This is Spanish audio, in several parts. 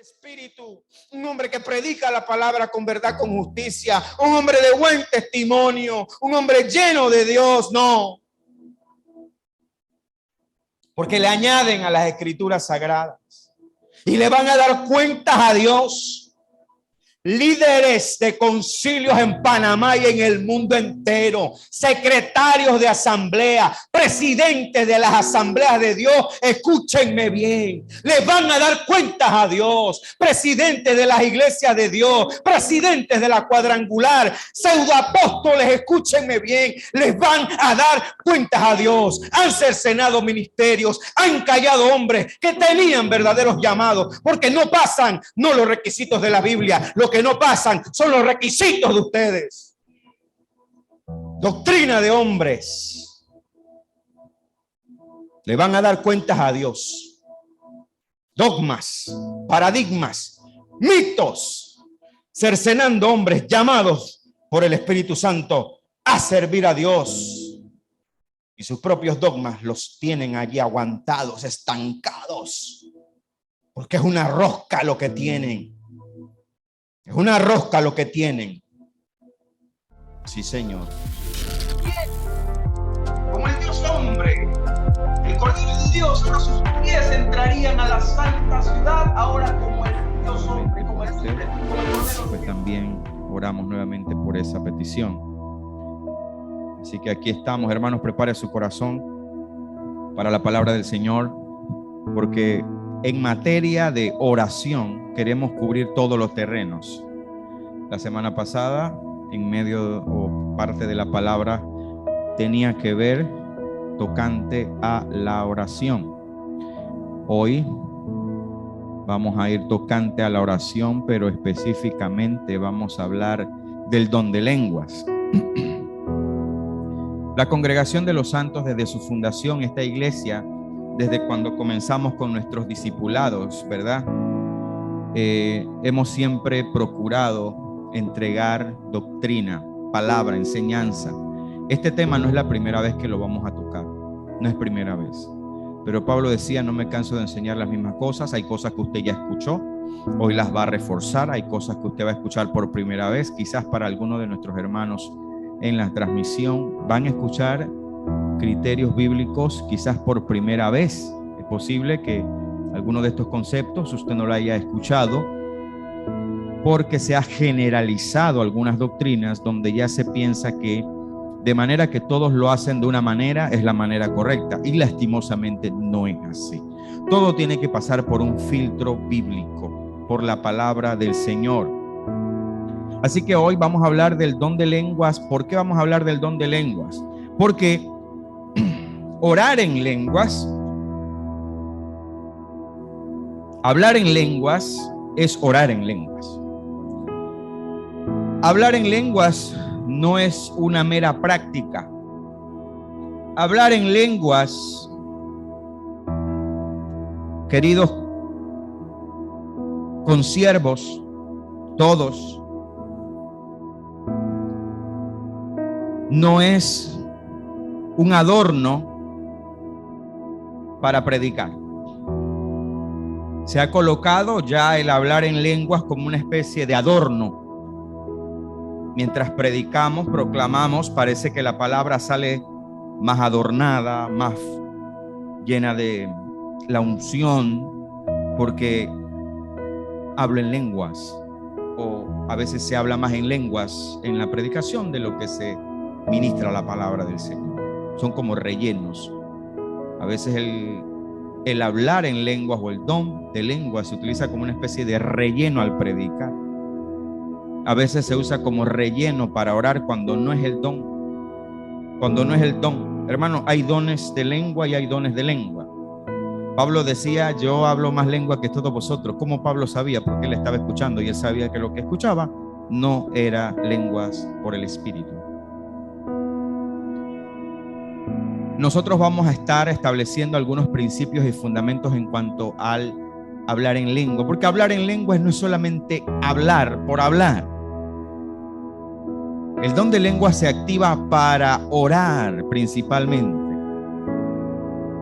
Espíritu, un hombre que predica la palabra con verdad, con justicia, un hombre de buen testimonio, un hombre lleno de Dios, no. Porque le añaden a las escrituras sagradas y le van a dar cuentas a Dios. Líderes de concilios en Panamá y en el mundo entero, secretarios de asamblea, presidentes de las asambleas de Dios, escúchenme bien, les van a dar cuentas a Dios. Presidentes de las iglesias de Dios, presidentes de la cuadrangular, pseudoapóstoles, escúchenme bien, les van a dar cuentas a Dios. Han cercenado ministerios, han callado hombres que tenían verdaderos llamados, porque no pasan no los requisitos de la Biblia, lo que no pasan son los requisitos de ustedes. Doctrina de hombres. Le van a dar cuentas a Dios. Dogmas, paradigmas, mitos, cercenando hombres llamados por el Espíritu Santo a servir a Dios. Y sus propios dogmas los tienen allí aguantados, estancados, porque es una rosca lo que tienen. Es una rosca lo que tienen. Sí, Señor. Como el Dios hombre, el Cordero de Dios, ahora sus pies entrarían a la santa ciudad. Ahora como el Dios hombre, como el hombre, como el Cordero. Pues también oramos nuevamente por esa petición. Así que aquí estamos, hermanos, prepare su corazón para la palabra del Señor, porque en materia de oración queremos cubrir todos los terrenos. La semana pasada, en medio o parte de la palabra, tenía que ver tocante a la oración. Hoy vamos a ir tocante a la oración, pero específicamente vamos a hablar del don de lenguas. La Congregación de los Santos, desde su fundación, esta iglesia, desde cuando comenzamos con nuestros discipulados, ¿verdad? Hemos siempre procurado entregar doctrina, palabra, enseñanza. Este tema no es la primera vez que lo vamos a tocar, no es primera vez. Pero Pablo decía, no me canso de enseñar las mismas cosas. Hay cosas que usted ya escuchó, hoy las va a reforzar. Hay cosas que usted va a escuchar por primera vez. Quizás para algunos de nuestros hermanos en la transmisión van a escuchar criterios bíblicos quizás por primera vez. Es posible que alguno de estos conceptos usted no lo haya escuchado porque se ha generalizado algunas doctrinas donde ya se piensa que de manera que todos lo hacen de una manera es la manera correcta, y lastimosamente no es así. Todo tiene que pasar por un filtro bíblico, por la palabra del Señor. Así que hoy vamos a hablar del don de lenguas. ¿Por qué vamos a hablar del don de lenguas? Porque orar en lenguas, hablar en lenguas es orar en lenguas. Hablar en lenguas no es una mera práctica. Hablar en lenguas, queridos consiervos, todos, no es un adorno para predicar. Se ha colocado ya el hablar en lenguas como una especie de adorno. Mientras predicamos, proclamamos, parece que la palabra sale más adornada, más llena de la unción, porque hablo en lenguas, o a veces se habla más en lenguas en la predicación de lo que se ministra la palabra del Señor. Son como rellenos. A veces el hablar en lenguas o el don de lenguas se utiliza como una especie de relleno al predicar. A veces se usa como relleno para orar cuando no es el don. Cuando no es el don. Hermano, hay dones de lengua y hay dones de lengua. Pablo decía, yo hablo más lengua que todos vosotros. ¿Cómo Pablo sabía? Porque él estaba escuchando y él sabía que lo que escuchaba no era lenguas por el Espíritu. Nosotros vamos a estar estableciendo algunos principios y fundamentos en cuanto al hablar en lengua, porque hablar en lenguas no es solamente hablar por hablar. El don de lengua se activa para orar principalmente,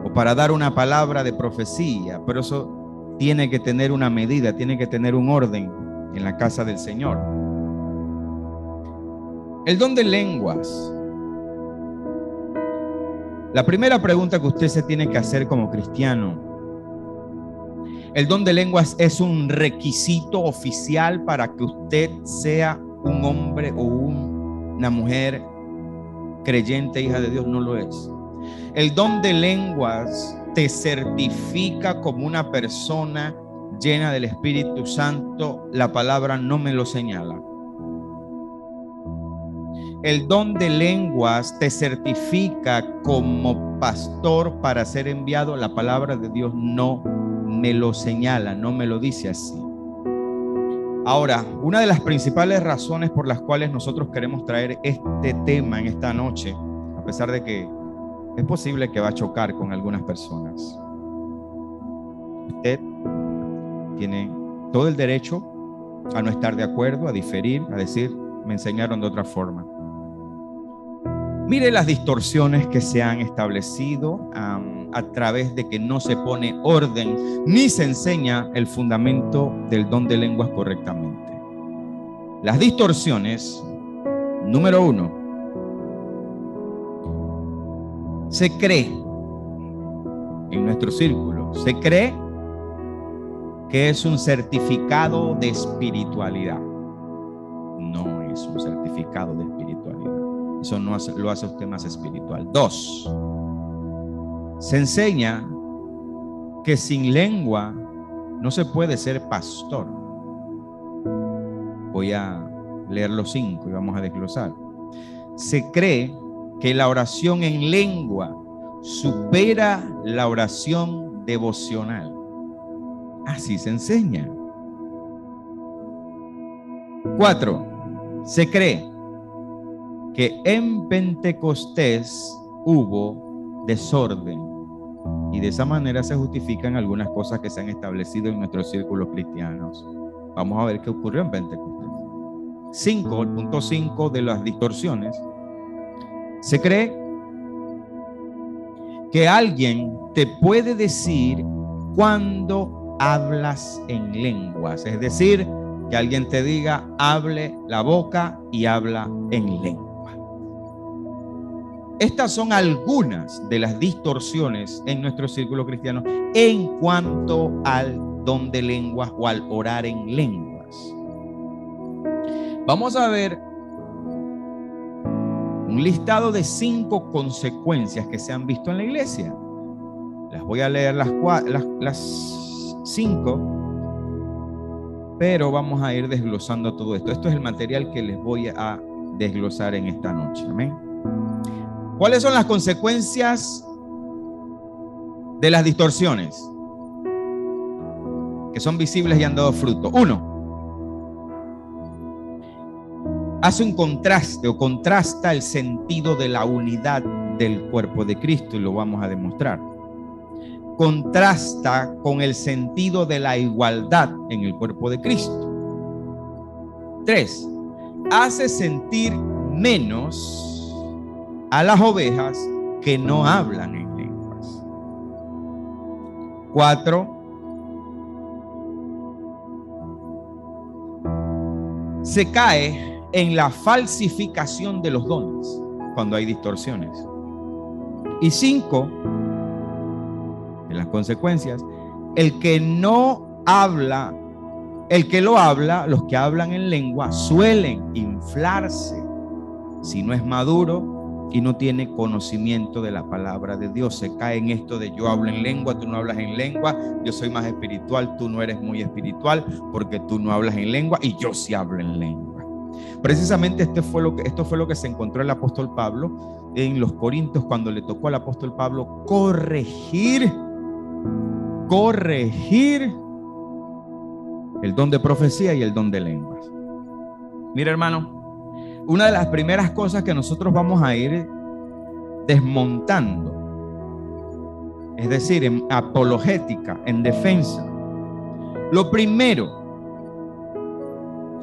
o para dar una palabra de profecía, pero eso tiene que tener una medida, tiene que tener un orden en la casa del Señor. El don de lenguas. La primera pregunta que usted se tiene que hacer como cristiano: ¿el don de lenguas es un requisito oficial para que usted sea un hombre o una mujer creyente, hija de Dios? No lo es. El don de lenguas te certifica como una persona llena del Espíritu Santo. La palabra no me lo señala. El don de lenguas te certifica como pastor para ser enviado. La palabra de Dios no me lo señala, no me lo dice así. Ahora, una de las principales razones por las cuales nosotros queremos traer este tema en esta noche, a pesar de que es posible que va a chocar con algunas personas, usted tiene todo el derecho a no estar de acuerdo, a diferir, a decir, me enseñaron de otra forma. Mire las distorsiones que se han establecido a través de que no se pone orden ni se enseña el fundamento del don de lenguas correctamente. Las distorsiones, número 1, se cree en nuestro círculo, se cree que es un certificado de espiritualidad. No es un certificado de espiritualidad. Eso no lo hace usted más espiritual. 2, se enseña que sin lengua no se puede ser pastor. Voy a leer los 5 y vamos a desglosar. Se cree que la oración en lengua supera la oración devocional. Así se enseña. 4, se cree que en Pentecostés hubo desorden y de esa manera se justifican algunas cosas que se han establecido en nuestros círculos cristianos. Vamos a ver qué ocurrió en Pentecostés. 5.5 de las distorsiones. Se cree que alguien te puede decir cuando hablas en lenguas, es decir, que alguien te diga, hable la boca y habla en lengua. Estas son algunas de las distorsiones en nuestro círculo cristiano en cuanto al don de lenguas o al orar en lenguas. Vamos a ver un listado de 5 consecuencias que se han visto en la iglesia. Las voy a leer las 5, pero vamos a ir desglosando todo esto. Esto es el material que les voy a desglosar en esta noche. Amén. ¿Cuáles son las consecuencias de las distorsiones que son visibles y han dado fruto? 1, hace un contraste o contrasta el sentido de la unidad del cuerpo de Cristo y lo vamos a demostrar. Contrasta con el sentido de la igualdad en el cuerpo de Cristo. 3, hace sentir menos a las ovejas que no hablan en lenguas. 4, se cae en la falsificación de los dones cuando hay distorsiones. Y 5, en las consecuencias, el que no habla, el que lo habla, los que hablan en lengua suelen inflarse si no es maduro y no tiene conocimiento de la palabra de Dios. Se cae en esto de yo hablo en lengua, tú no hablas en lengua, yo soy más espiritual, tú no eres muy espiritual porque tú no hablas en lengua y yo sí hablo en lengua. Precisamente esto fue lo que se encontró el apóstol Pablo en los Corintios cuando le tocó al apóstol Pablo corregir el don de profecía y el don de lenguas. Mira, hermano, una de las primeras cosas que nosotros vamos a ir desmontando, es decir, en apologética, en defensa, lo primero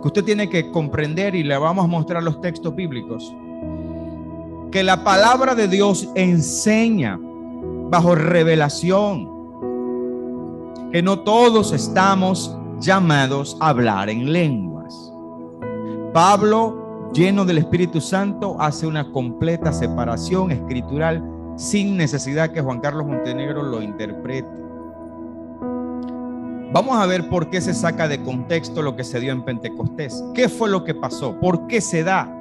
que usted tiene que comprender, y le vamos a mostrar los textos bíblicos, que la palabra de Dios enseña bajo revelación que no todos estamos llamados a hablar en lenguas. Pablo, lleno del Espíritu Santo, hace una completa separación escritural sin necesidad que Juan Carlos Montenegro lo interprete. Vamos a ver por qué se saca de contexto lo que se dio en Pentecostés. ¿Qué fue lo que pasó? ¿Por qué se da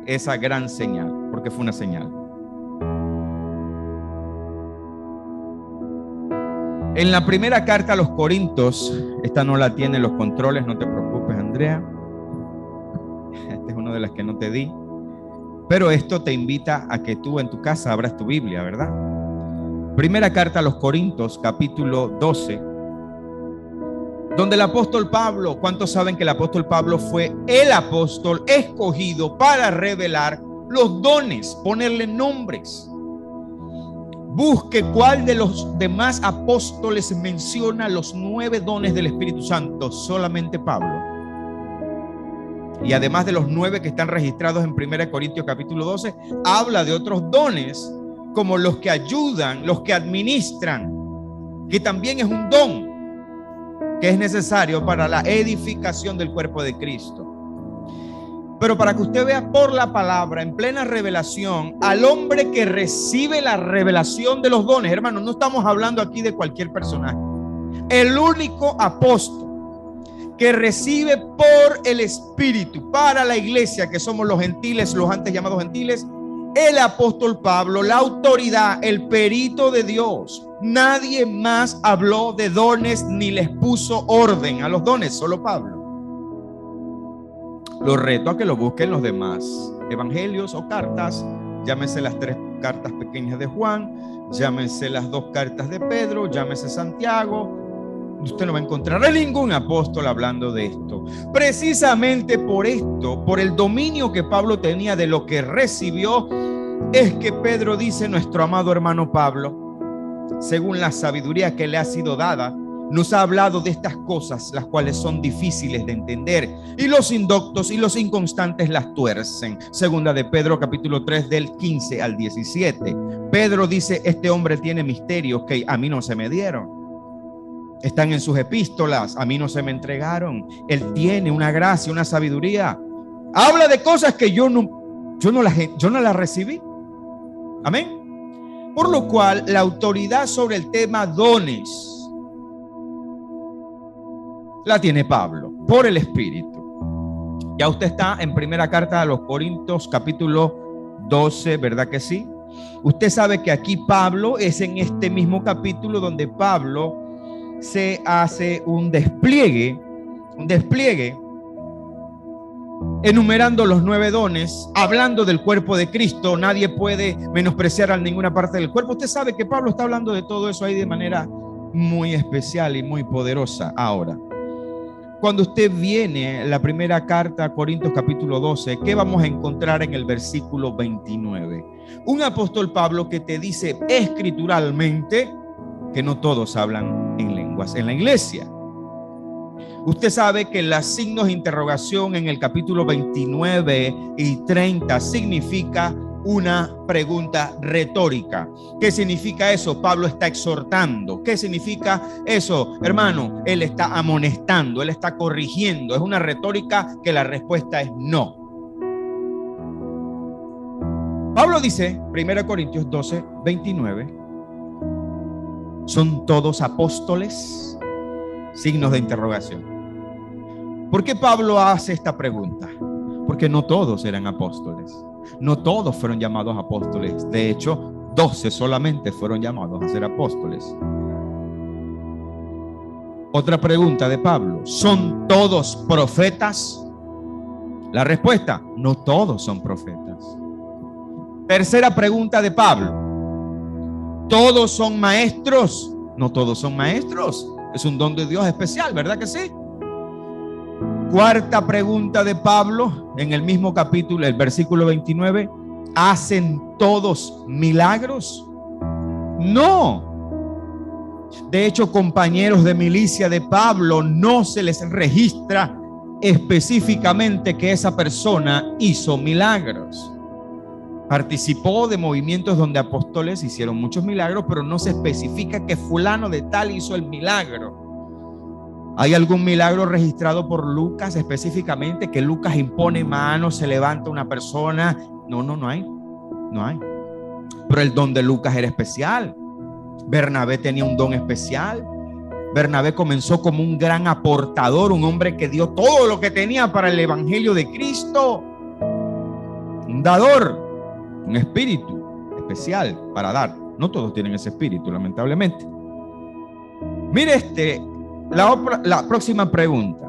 esa gran señal? Porque fue una señal. En la primera carta a los Corintios, esta no la tienen los controles, no te preocupes, Andrea. Esta es una de las que no te di. Pero esto te invita a que tú en tu casa abras tu Biblia, ¿verdad? Primera carta a los Corintios, capítulo 12, donde el apóstol Pablo, ¿cuántos saben que el apóstol Pablo fue el apóstol escogido para revelar los dones, ponerle nombres? Busque cuál de los demás apóstoles menciona los 9 dones del Espíritu Santo. Solamente Pablo. Y además de los 9 que están registrados en 1 Corintios capítulo 12, habla de otros dones como los que ayudan, los que administran, que también es un don que es necesario para la edificación del cuerpo de Cristo. Pero para que usted vea por la palabra, en plena revelación, al hombre que recibe la revelación de los dones, hermanos, no estamos hablando aquí de cualquier personaje. El único apóstol que recibe por el Espíritu para la iglesia, que somos los gentiles, los antes llamados gentiles, el apóstol Pablo, la autoridad, el perito de Dios. Nadie más habló de dones ni les puso orden a los dones, solo Pablo. Los reto a que lo busquen los demás evangelios o cartas, llámese las 3 cartas pequeñas de Juan, llámese las 2 cartas de Pedro, llámese Santiago. Usted no va a encontrar a ningún apóstol hablando de esto. Precisamente por esto, por el dominio que Pablo tenía de lo que recibió, es que Pedro dice: nuestro amado hermano Pablo, según la sabiduría que le ha sido dada, nos ha hablado de estas cosas, las cuales son difíciles de entender, y los indoctos y los inconstantes las tuercen. Segunda de Pedro capítulo 3 del 15 al 17. Pedro dice: este hombre tiene misterios que a mí no se me dieron. Están en sus epístolas, a mí no se me entregaron. Él tiene una gracia, una sabiduría. Habla de cosas que yo no las recibí. Amén. Por lo cual, la autoridad sobre el tema dones la tiene Pablo, por el Espíritu. Ya usted está en primera carta a los Corintios, capítulo 12, ¿verdad que sí? Usted sabe que aquí Pablo es en este mismo capítulo donde Pablo se hace un despliegue enumerando los 9 dones, hablando del cuerpo de Cristo. Nadie puede menospreciar a ninguna parte del cuerpo. Usted sabe que Pablo está hablando de todo eso ahí de manera muy especial y muy poderosa. Ahora, cuando usted viene a la primera carta a Corintios capítulo 12, ¿qué vamos a encontrar en el versículo 29? Un apóstol Pablo que te dice escrituralmente que no todos hablan en lenguas en la iglesia. Usted sabe que los signos de interrogación en el capítulo 29 y 30 significa una pregunta retórica. ¿Qué significa eso? Pablo está exhortando. ¿Qué significa eso, hermano? Él está amonestando, él está corrigiendo. Es una retórica que la respuesta es no. Pablo dice, 1 Corintios 12, 29, ¿son todos apóstoles? Signos de interrogación. ¿Por qué Pablo hace esta pregunta? Porque no todos eran apóstoles. No todos fueron llamados apóstoles. De hecho, 12 solamente fueron llamados a ser apóstoles. Otra pregunta de Pablo: ¿son todos profetas? La respuesta: no todos son profetas. Tercera pregunta de Pablo: ¿todos son maestros? No todos son maestros. Es un don de Dios especial, ¿verdad que sí? Cuarta pregunta de Pablo en el mismo capítulo, el versículo 29: ¿hacen todos milagros? No. De hecho, compañeros de milicia de Pablo, no se les registra específicamente que esa persona hizo milagros. Participó de movimientos donde apóstoles hicieron muchos milagros, pero no se especifica que fulano de tal hizo el milagro. ¿Hay algún milagro registrado por Lucas específicamente? Que Lucas impone manos, se levanta una persona. No hay. No hay. Pero el don de Lucas era especial. Bernabé tenía un don especial. Bernabé comenzó como un gran aportador, un hombre que dio todo lo que tenía para el evangelio de Cristo. Un dador, un espíritu especial para dar. No todos tienen ese espíritu, lamentablemente. Mire la próxima pregunta,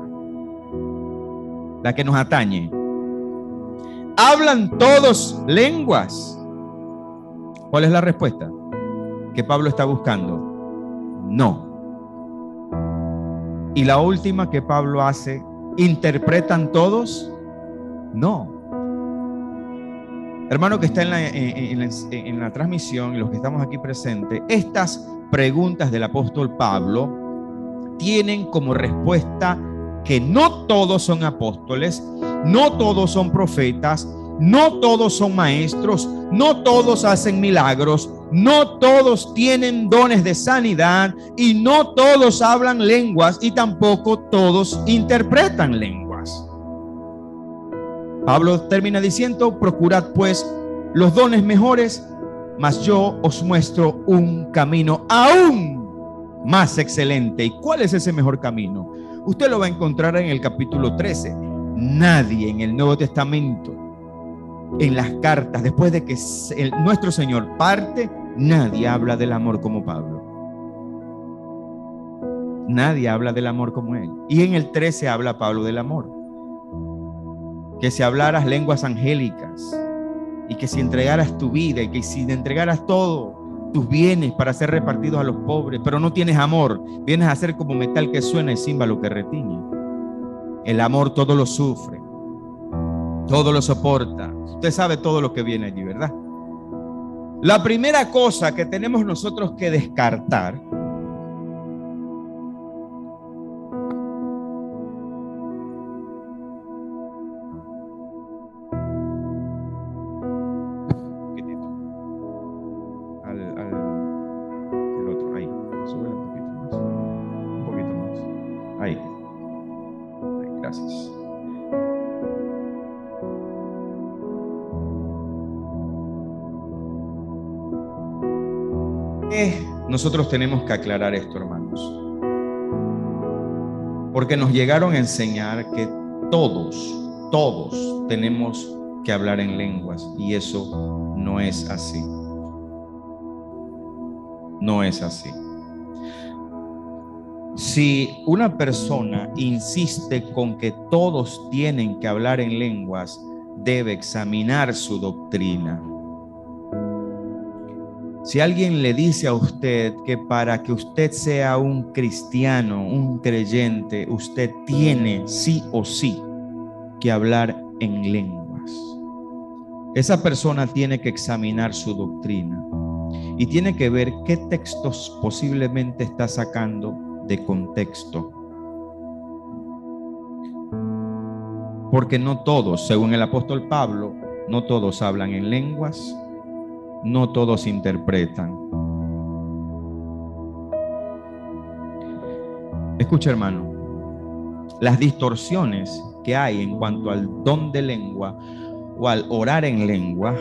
la que nos atañe. ¿Hablan todos lenguas? ¿Cuál es la respuesta que Pablo está buscando? No. Y la última que Pablo hace, ¿interpretan todos? No. Hermano que está en la transmisión y los que estamos aquí presentes, estas preguntas del apóstol Pablo tienen como respuesta que no todos son apóstoles, no todos son profetas, no todos son maestros, no todos hacen milagros, no todos tienen dones de sanidad y no todos hablan lenguas y tampoco todos interpretan lenguas. Pablo termina diciendo: procurad pues los dones mejores, mas yo os muestro un camino aún más excelente. ¿Y cuál es ese mejor camino? Usted lo va a encontrar en el capítulo 13. Nadie en el Nuevo Testamento, en las cartas, después de que nuestro Señor parte, nadie habla del amor como Pablo. Nadie habla del amor como él. Y en el 13 habla Pablo del amor. Que si hablaras lenguas angélicas y que si entregaras tu vida y que si entregaras todo tus bienes para ser repartidos a los pobres, pero no tienes amor, vienes a ser como metal que suena y címbalo que retiñe. El amor todo lo sufre, todo lo soporta. Usted sabe todo lo que viene allí, ¿verdad? La primera cosa que tenemos nosotros que descartar el otro, ahí, sube un poquito más, ahí, gracias. Nosotros tenemos que aclarar esto, hermanos, porque nos llegaron a enseñar que todos tenemos que hablar en lenguas, y eso no es así. No es así. Si una persona insiste con que todos tienen que hablar en lenguas, debe examinar su doctrina. Si alguien le dice a usted que para que usted sea un cristiano, un creyente, usted tiene sí o sí que hablar en lenguas, esa persona tiene que examinar su doctrina y tiene que ver qué textos posiblemente está sacando de contexto. Porque no todos, según el apóstol Pablo, no todos hablan en lenguas, no todos interpretan. Escucha, hermano, las distorsiones que hay en cuanto al don de lengua o al orar en lengua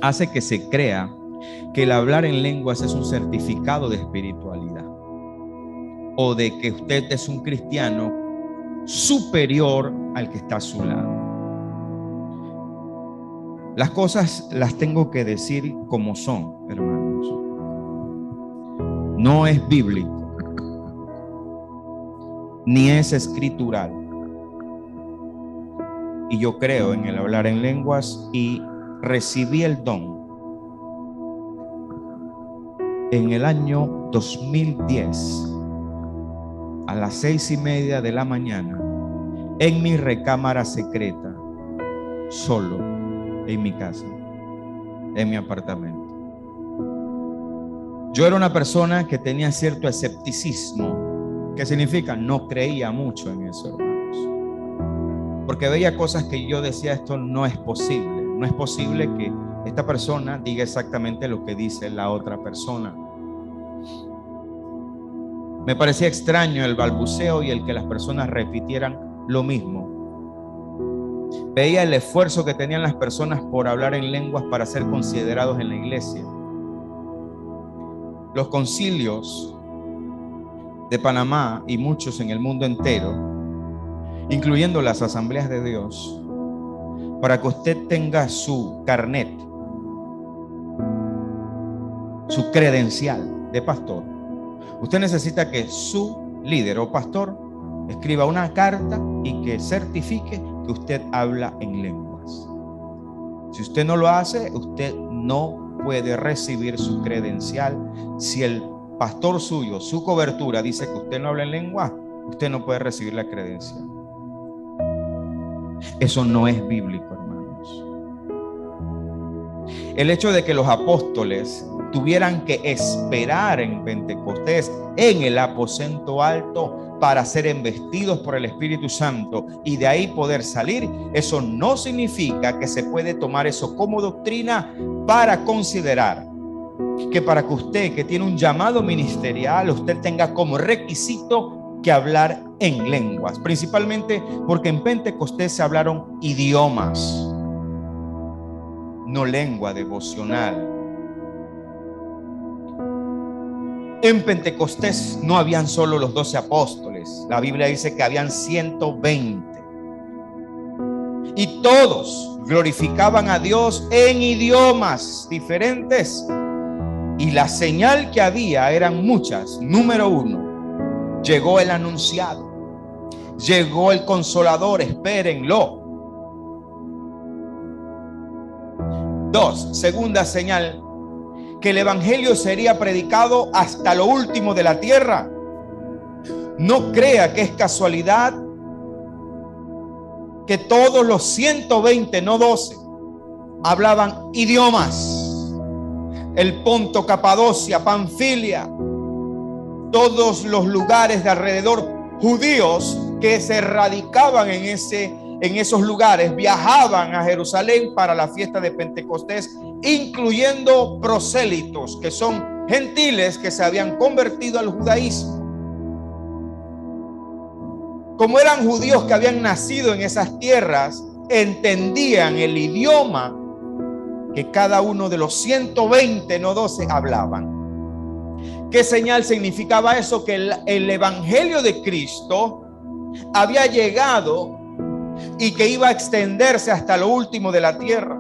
hace que se crea que el hablar en lenguas es un certificado de espiritualidad o de que usted es un cristiano superior al que está a su lado. Las cosas las tengo que decir como son, hermanos. No es bíblico, ni es escritural. Y yo creo en el hablar en lenguas y recibí el don en el año 2010 a las 6:30 de la mañana en mi recámara secreta, solo en mi casa, en mi apartamento. Yo era una persona que tenía cierto escepticismo, que significa no creía mucho en eso, hermanos, porque veía cosas que yo decía: esto no es posible, no es posible que esta persona diga exactamente lo que dice la otra persona. Me parecía extraño el balbuceo y el que las personas repitieran lo mismo. Veía el esfuerzo que tenían las personas por hablar en lenguas para ser considerados en la iglesia. Los concilios de Panamá y muchos en el mundo entero, incluyendo las asambleas de Dios, para que usted tenga su carnet, su credencial de pastor, usted necesita que su líder o pastor escriba una carta y que certifique que usted habla en lenguas. Si usted no lo hace, usted no puede recibir su credencial. Si el pastor suyo, su cobertura dice que usted no habla en lengua, usted no puede recibir la credencial. Eso no es bíblico, hermanos. El hecho de que los apóstoles tuvieran que esperar en Pentecostés, en el aposento alto, para ser embestidos por el Espíritu Santo y de ahí poder salir, eso no significa que se puede tomar eso como doctrina para considerar que para que usted, que tiene un llamado ministerial, usted tenga como requisito que hablar en lenguas, principalmente porque en Pentecostés se hablaron idiomas, no lengua devocional. En Pentecostés no habían solo los 12 apóstoles. La Biblia dice que habían 120. Y todos glorificaban a Dios en idiomas diferentes. Y la señal que había eran muchas. Número 1, llegó el anunciado. Llegó el consolador, espérenlo. 2, segunda señal, que el evangelio sería predicado hasta lo último de la tierra. No crea que es casualidad que todos los 120, no 12, hablaban idiomas. El Ponto, Capadocia, Panfilia, todos los lugares de alrededor, judíos que se radicaban en esos lugares, viajaban a Jerusalén para la fiesta de Pentecostés, incluyendo prosélitos, que son gentiles que se habían convertido al judaísmo. Como eran judíos que habían nacido en esas tierras, entendían el idioma que cada uno de los 120, no 12, hablaban. ¿Qué señal significaba eso? Que el evangelio de Cristo había llegado y que iba a extenderse hasta lo último de la tierra.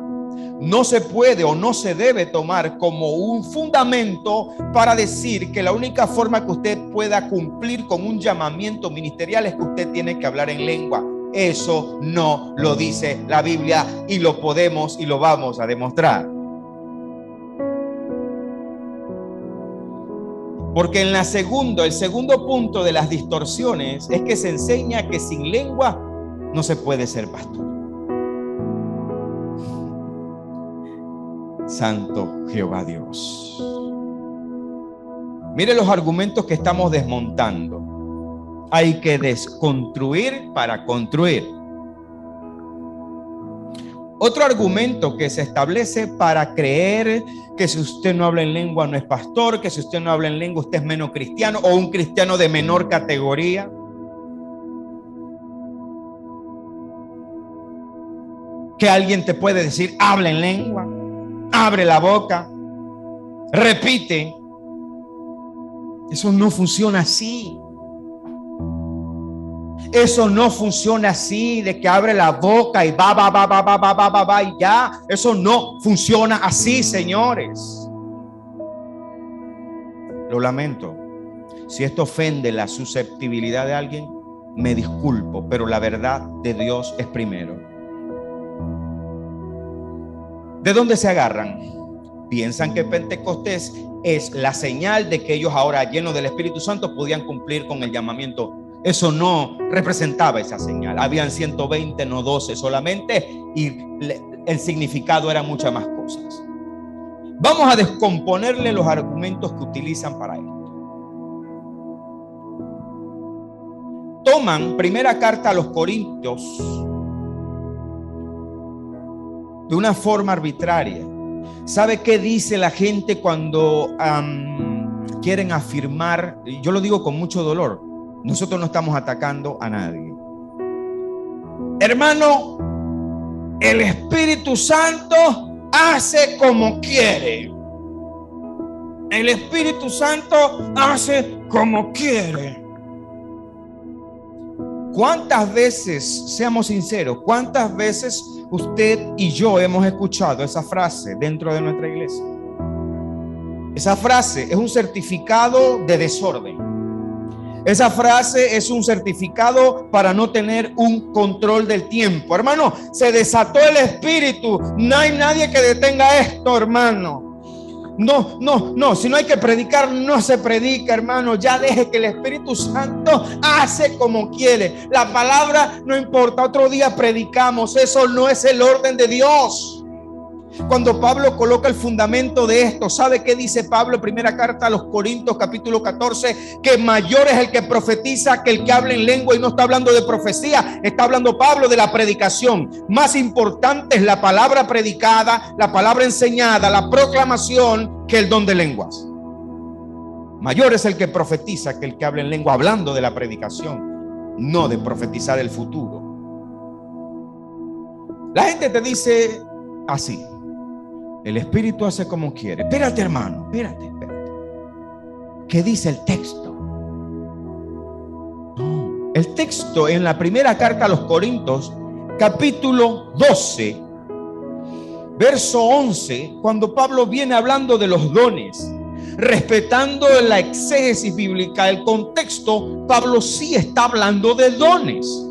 No se puede o no se debe tomar como un fundamento para decir que la única forma que usted pueda cumplir con un llamamiento ministerial es que usted tiene que hablar en lengua. Eso no lo dice la Biblia y lo podemos y lo vamos a demostrar. Porque el segundo punto de las distorsiones es que se enseña que sin lengua no se puede ser pastor. Santo Jehová Dios. Mire los argumentos que estamos desmontando. Hay que desconstruir para construir. Otro argumento que se establece para creer que si usted no habla en lengua no es pastor, que si usted no habla en lengua usted es menos cristiano o un cristiano de menor categoría. Que alguien te puede decir, habla en lengua, abre la boca, repite. Eso no funciona así. Eso no funciona así, de que abre la boca y va y ya. Eso no funciona así, señores. Lo lamento. Si esto ofende la susceptibilidad de alguien, me disculpo, pero la verdad de Dios es primero. ¿De dónde se agarran? Piensan que Pentecostés es la señal de que ellos ahora, llenos del Espíritu Santo, podían cumplir con el llamamiento. Eso no representaba esa señal. Habían 120, no 12 solamente, y el significado era muchas más cosas. Vamos a descomponerle los argumentos que utilizan para esto. Toman primera carta a los Corintios de una forma arbitraria. ¿Sabe qué dice la gente cuando quieren afirmar, y yo lo digo con mucho dolor, nosotros no estamos atacando a nadie. Hermano, el Espíritu Santo hace como quiere. El Espíritu Santo hace como quiere. ¿Cuántas veces, seamos sinceros, cuántas veces usted y yo hemos escuchado esa frase dentro de nuestra iglesia? Esa frase es un certificado de desorden. Esa frase es un certificado para no tener un control del tiempo. Hermano, se desató el Espíritu. No hay nadie que detenga esto, hermano. No, si no hay que predicar, no se predica, hermano. Ya deje que el Espíritu Santo hace como quiere. La palabra no importa, otro día predicamos. Eso no es el orden de Dios. Cuando Pablo coloca el fundamento de esto, ¿sabe qué dice Pablo en primera carta a los Corintios capítulo 14? Que mayor es el que profetiza que el que habla en lengua, y no está hablando de profecía, está hablando Pablo de la predicación. Más importante es la palabra predicada, la palabra enseñada, la proclamación, que el don de lenguas. Mayor es el que profetiza que el que habla en lengua, hablando de la predicación, no de profetizar el futuro. La gente te dice así: el Espíritu hace como quiere. Espérate, hermano, espérate. ¿Qué dice el texto? No, el texto en la primera carta a los Corintios, capítulo 12, verso 11, cuando Pablo viene hablando de los dones, respetando la exégesis bíblica, el contexto, Pablo sí está hablando de dones.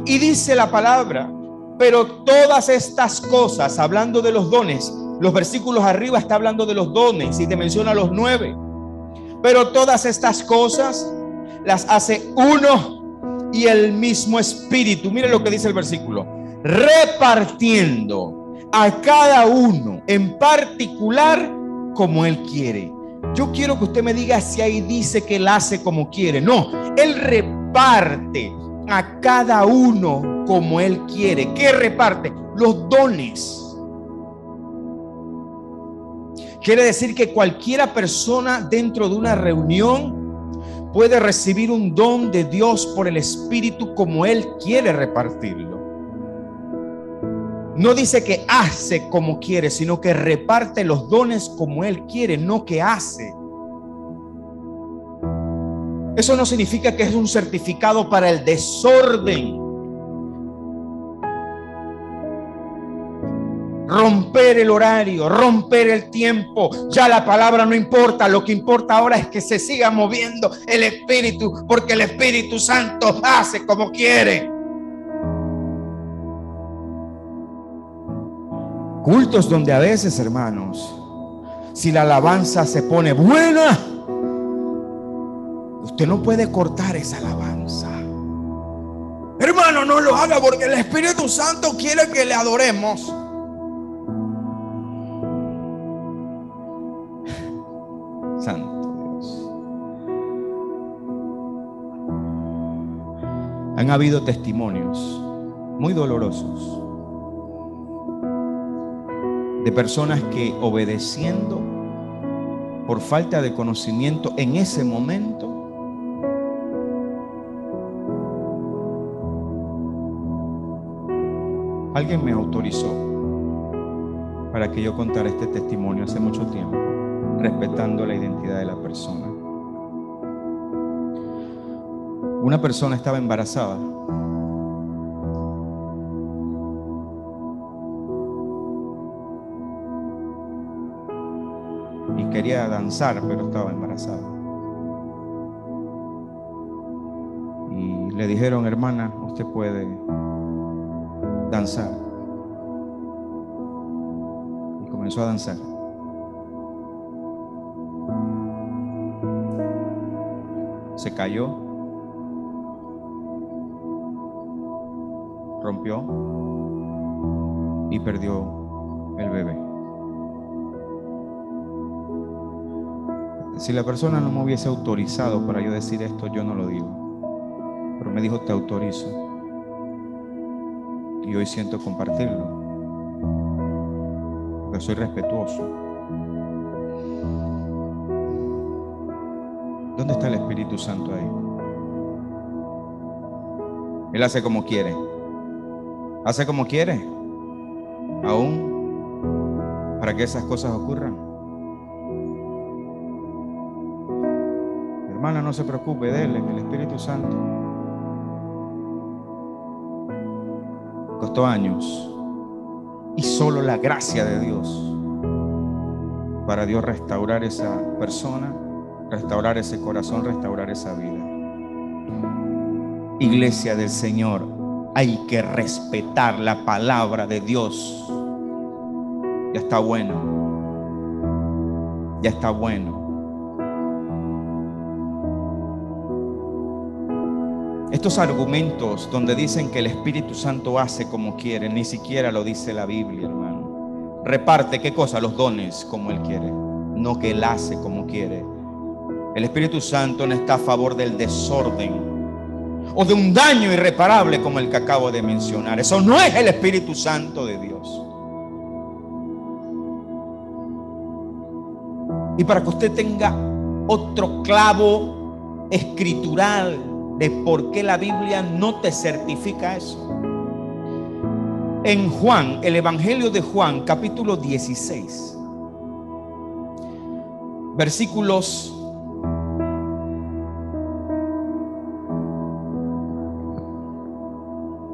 Y dice la palabra: pero todas estas cosas, hablando de los dones, los versículos arriba está hablando de los dones y te menciona los 9. Pero todas estas cosas las hace uno y el mismo Espíritu. Mire lo que dice el versículo: repartiendo a cada uno en particular como Él quiere. Yo quiero que usted me diga si ahí dice que Él hace como quiere. No, Él reparte a cada uno como Él quiere. ¿Qué reparte? Los dones. Quiere decir que cualquiera persona dentro de una reunión puede recibir un don de Dios por el Espíritu como Él quiere repartirlo. No dice que hace como quiere, sino que reparte los dones como Él quiere, no que hace. Eso no significa que es un certificado para el desorden. Romper el horario, romper el tiempo. Ya la palabra no importa. Lo que importa ahora es que se siga moviendo el Espíritu, porque el Espíritu Santo hace como quiere. Cultos donde a veces, hermanos, si la alabanza se pone buena, usted no puede cortar esa alabanza. Hermano, no lo haga porque el Espíritu Santo quiere que le adoremos. Santo Dios. Han habido testimonios muy dolorosos de personas que, obedeciendo por falta de conocimiento en ese momento, alguien me autorizó para que yo contara este testimonio hace mucho tiempo, respetando la identidad de la persona. Una persona estaba embarazada y quería danzar, pero estaba embarazada. Y le dijeron: hermana, usted puede danzar. Y comenzó a danzar. Se cayó, rompió y perdió el bebé. Si la persona no me hubiese autorizado para yo decir esto, yo no lo digo. Pero me dijo: te autorizo. Y hoy siento compartirlo, porque soy respetuoso. ¿Dónde está el Espíritu Santo ahí? Él hace como quiere. Hace como quiere. Aún para que esas cosas ocurran. Hermana, no se preocupe, dele el Espíritu Santo. Costó años. Y solo la gracia de Dios para Dios restaurar esa persona, restaurar ese corazón, restaurar esa vida. Iglesia del Señor, hay que respetar la palabra de Dios. Ya está bueno. Ya está bueno. Estos argumentos donde dicen que el Espíritu Santo hace como quiere, ni siquiera lo dice la Biblia, hermano. Reparte, ¿qué cosa? Los dones como Él quiere, no que Él hace como quiere. El Espíritu Santo no está a favor del desorden o de un daño irreparable como el que acabo de mencionar. Eso no es el Espíritu Santo de Dios. Y para que usted tenga otro clavo escritural de por qué la Biblia no te certifica eso. En Juan, el Evangelio de Juan, capítulo 16, versículos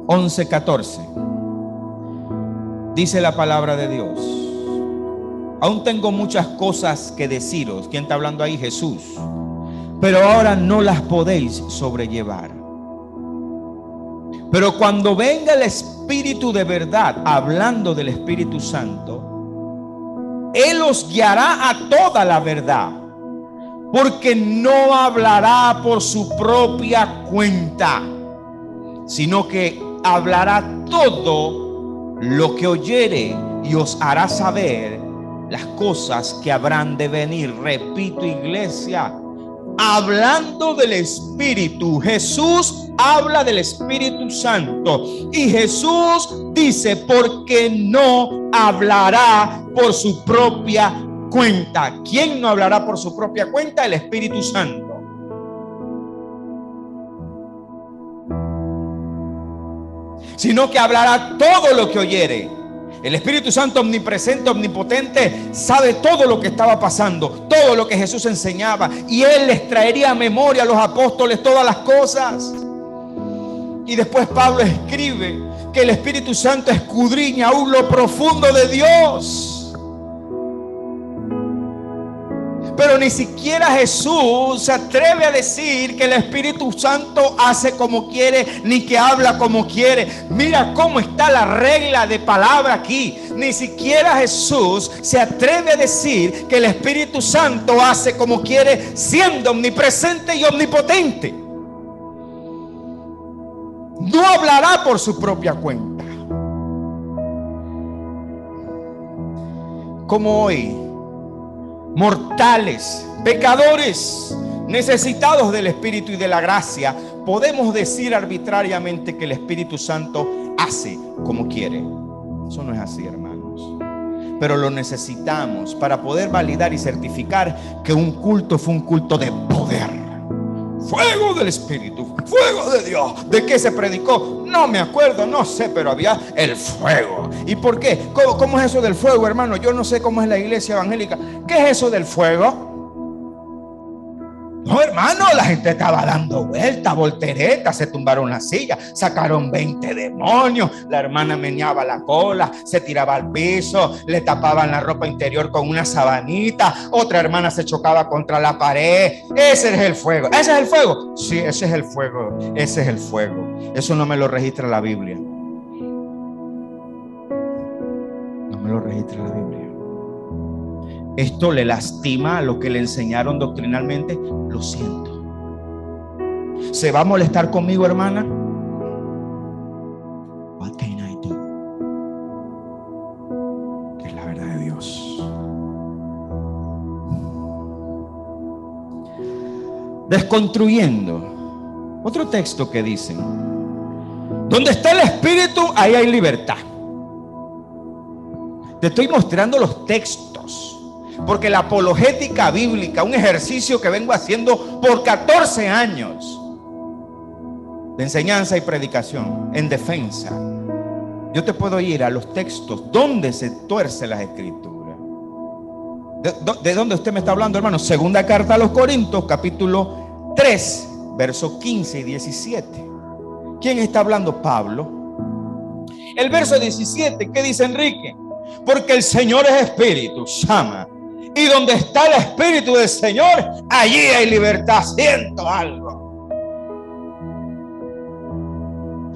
11-14, dice la palabra de Dios: aún tengo muchas cosas que deciros. ¿Quién está hablando ahí? Jesús. Pero ahora no las podéis sobrellevar. Pero cuando venga el Espíritu de verdad, hablando del Espíritu Santo, Él os guiará a toda la verdad, porque no hablará por su propia cuenta, sino que hablará todo lo que oyere y os hará saber las cosas que habrán de venir. Repito, iglesia, hablando del Espíritu, Jesús habla del Espíritu Santo y Jesús dice: porque no hablará por su propia cuenta. ¿Quién no hablará por su propia cuenta? El Espíritu Santo. Sino que hablará todo lo que oyere. El Espíritu Santo, omnipresente, omnipotente, sabe todo lo que estaba pasando, todo lo que Jesús enseñaba, y Él les traería a memoria a los apóstoles todas las cosas. Y después Pablo escribe que el Espíritu Santo escudriña aún lo profundo de Dios. Pero ni siquiera Jesús se atreve a decir que el Espíritu Santo hace como quiere, ni que habla como quiere. Mira cómo está la regla de palabra aquí. Ni siquiera Jesús se atreve a decir que el Espíritu Santo hace como quiere, siendo omnipresente y omnipotente. No hablará por su propia cuenta. Como hoy, mortales, pecadores, necesitados del Espíritu y de la gracia, podemos decir arbitrariamente que el Espíritu Santo hace como quiere. Eso no es así, hermanos. Pero lo necesitamos para poder validar y certificar que un culto fue un culto de poder. Fuego del Espíritu, fuego de Dios. ¿De qué se predicó? No me acuerdo, no sé, pero había el fuego. ¿Y por qué? ¿Cómo es eso del fuego, hermano? Yo no sé cómo es la iglesia evangélica. ¿Qué es eso del fuego? No, hermano, la gente estaba dando vueltas, volteretas, se tumbaron las sillas, sacaron 20 demonios, la hermana meneaba la cola, se tiraba al piso, le tapaban la ropa interior con una sabanita, otra hermana se chocaba contra la pared. Ese es el fuego. ¿Ese es el fuego? Sí, ese es el fuego. Ese es el fuego. Eso no me lo registra la Biblia. No me lo registra la Biblia. Esto le lastima a lo que le enseñaron doctrinalmente. Lo siento. ¿Se va a molestar conmigo, hermana? What can I do? Que es la verdad de Dios. Desconstruyendo. Otro texto que dicen: donde está el Espíritu, ahí hay libertad. Te estoy mostrando los textos. Porque la apologética bíblica, un ejercicio que vengo haciendo por 14 años de enseñanza y predicación en defensa, yo te puedo ir a los textos donde se tuerce las escrituras. ¿De dónde usted me está hablando, hermano? Segunda carta a los Corintios, capítulo 3, versos 15 y 17. ¿Quién está hablando? Pablo. El verso 17, ¿qué dice Enrique? Porque el Señor es espíritu, llama. Y donde está el espíritu del Señor, allí hay libertad. Siento algo.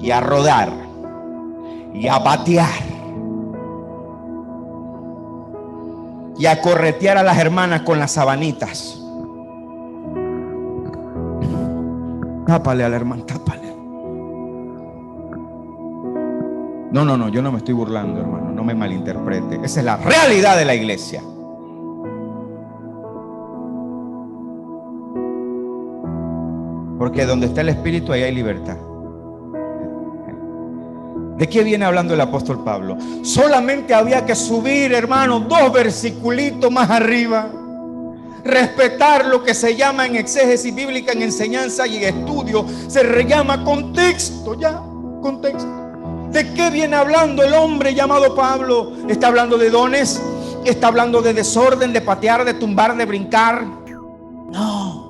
Y a rodar. Y a batear. Y a corretear a las hermanas con las sabanitas. Tápale a la hermana, tápale. No, yo no me estoy burlando, hermano, no me malinterprete. Esa es la realidad de la iglesia. Porque donde está el Espíritu, ahí hay libertad. ¿De qué viene hablando el apóstol Pablo? Solamente había que subir, hermano, 2 versiculitos más arriba. Respetar lo que se llama en exégesis bíblica, en enseñanza y estudio, se llama contexto, ya, contexto. ¿De qué viene hablando el hombre llamado Pablo? ¿Está hablando de dones? ¿Está hablando de desorden, de patear, de tumbar, de brincar? No.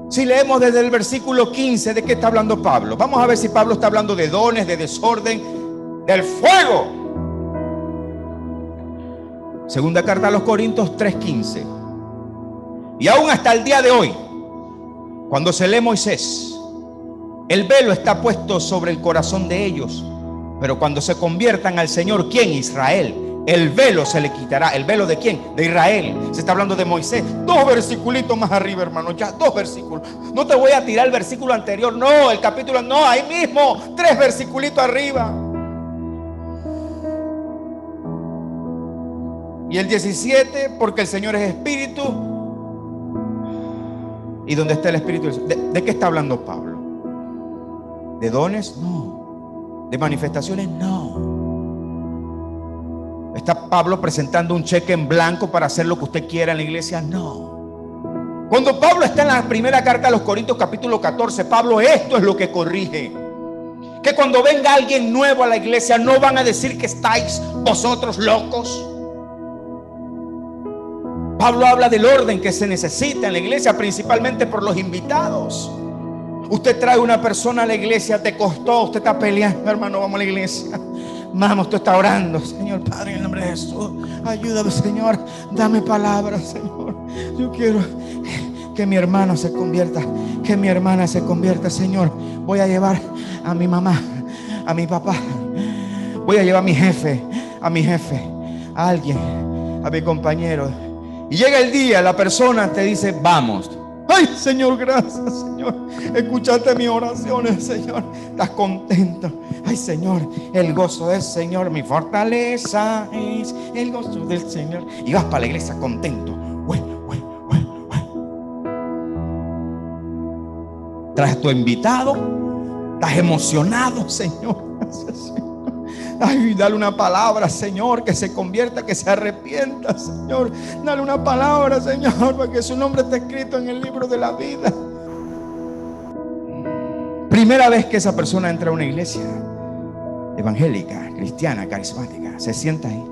Si leemos desde el versículo 15, ¿de qué está hablando Pablo? Vamos a ver si Pablo está hablando de dones, de desorden, del fuego. Segunda carta a los Corintios 3:15. Y aún hasta el día de hoy, cuando se lee Moisés, el velo está puesto sobre el corazón de ellos. Pero cuando se conviertan al Señor, ¿quién? Israel. El velo se le quitará. ¿El velo de quién? De Israel. Se está hablando de Moisés. 2 versiculitos más arriba, hermano. Ya, 2 versículos. No te voy a tirar el versículo anterior. No, el capítulo. No, ahí mismo. 3 versiculitos arriba. Y el 17, porque el Señor es espíritu. ¿Y dónde está el espíritu? ¿De qué está hablando Pablo? ¿De dones? No. ¿De manifestaciones? No. ¿Está Pablo presentando un cheque en blanco para hacer lo que usted quiera en la iglesia? No. Cuando Pablo está en la primera carta a los Corintios capítulo 14, Pablo esto es lo que corrige. Que cuando venga alguien nuevo a la iglesia no van a decir que estáis vosotros locos. Pablo habla del orden que se necesita en la iglesia, principalmente por los invitados. Usted trae una persona a la iglesia, te costó, usted está peleando, hermano, vamos a la iglesia. Vamos, usted está orando, Señor Padre, en el nombre de Jesús, ayúdame, Señor, dame palabras, Señor. Yo quiero que mi hermano se convierta, que mi hermana se convierta, Señor. Voy a llevar a mi mamá, a mi papá, voy a llevar a mi jefe, a alguien, a mi compañero. Y llega el día, la persona te dice, vamos. Ay, Señor, gracias, Señor. Escuchaste mis oraciones, Señor. Estás contento. Ay, Señor, el gozo del Señor, mi fortaleza es el gozo del Señor. Y vas para la iglesia contento. Bueno. Traes a tu invitado. Estás emocionado, Señor. Gracias, Señor. Ay, dale una palabra, Señor, que se convierta, que se arrepienta, Señor. Dale una palabra, Señor, porque su nombre está escrito en el libro de la vida. Primera vez que esa persona entra a una iglesia evangélica, cristiana, carismática, se sienta ahí.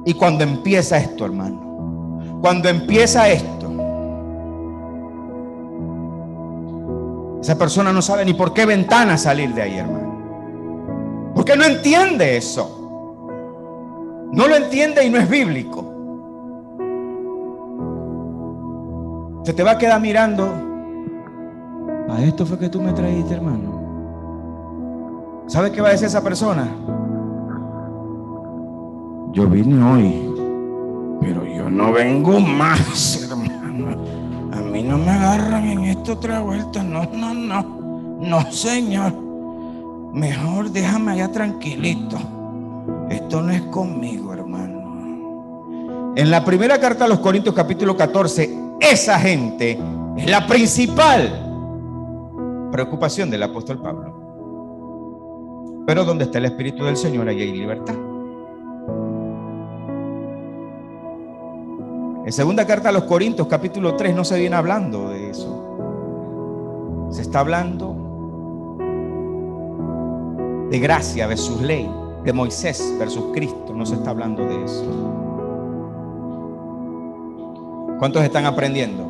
Y cuando empieza esto, hermano, cuando empieza esto, esa persona no sabe ni por qué ventana salir de ahí, hermano. Porque no entiende eso. No lo entiende y no es bíblico. Se te va a quedar mirando. A esto fue que tú me trajiste, hermano. ¿Sabe qué va a decir esa persona? Yo vine hoy, pero yo no vengo más, hermano. A mí no me agarran en esta otra vuelta. No, Señor. Mejor déjame allá tranquilito. Esto no es conmigo, hermano. En la primera carta a los Corintios capítulo 14, esa gente es la principal preocupación del apóstol Pablo. Pero donde está el Espíritu del Señor, ahí hay libertad. En segunda carta a los Corintios, capítulo 3, no se viene hablando de eso. Se está hablando de gracia versus ley, de Moisés versus Cristo. No se está hablando de eso. ¿Cuántos están aprendiendo?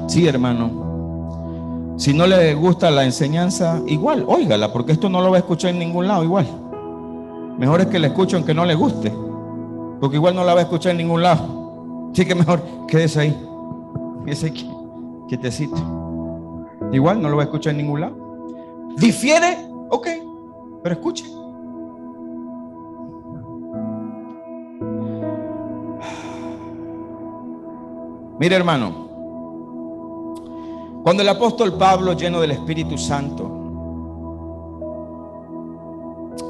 Sí, hermano. Si no le gusta la enseñanza, igual, óigala, porque esto no lo va a escuchar en ningún lado igual. Mejor es que le escuche aunque no le guste, porque igual no la va a escuchar en ningún lado. Así que mejor quédese ahí, quédese aquí, quietecito. Igual no lo va a escuchar en ningún lado. ¿Difiere? Ok, pero escuche. Mire, hermano, cuando el apóstol Pablo, lleno del Espíritu Santo,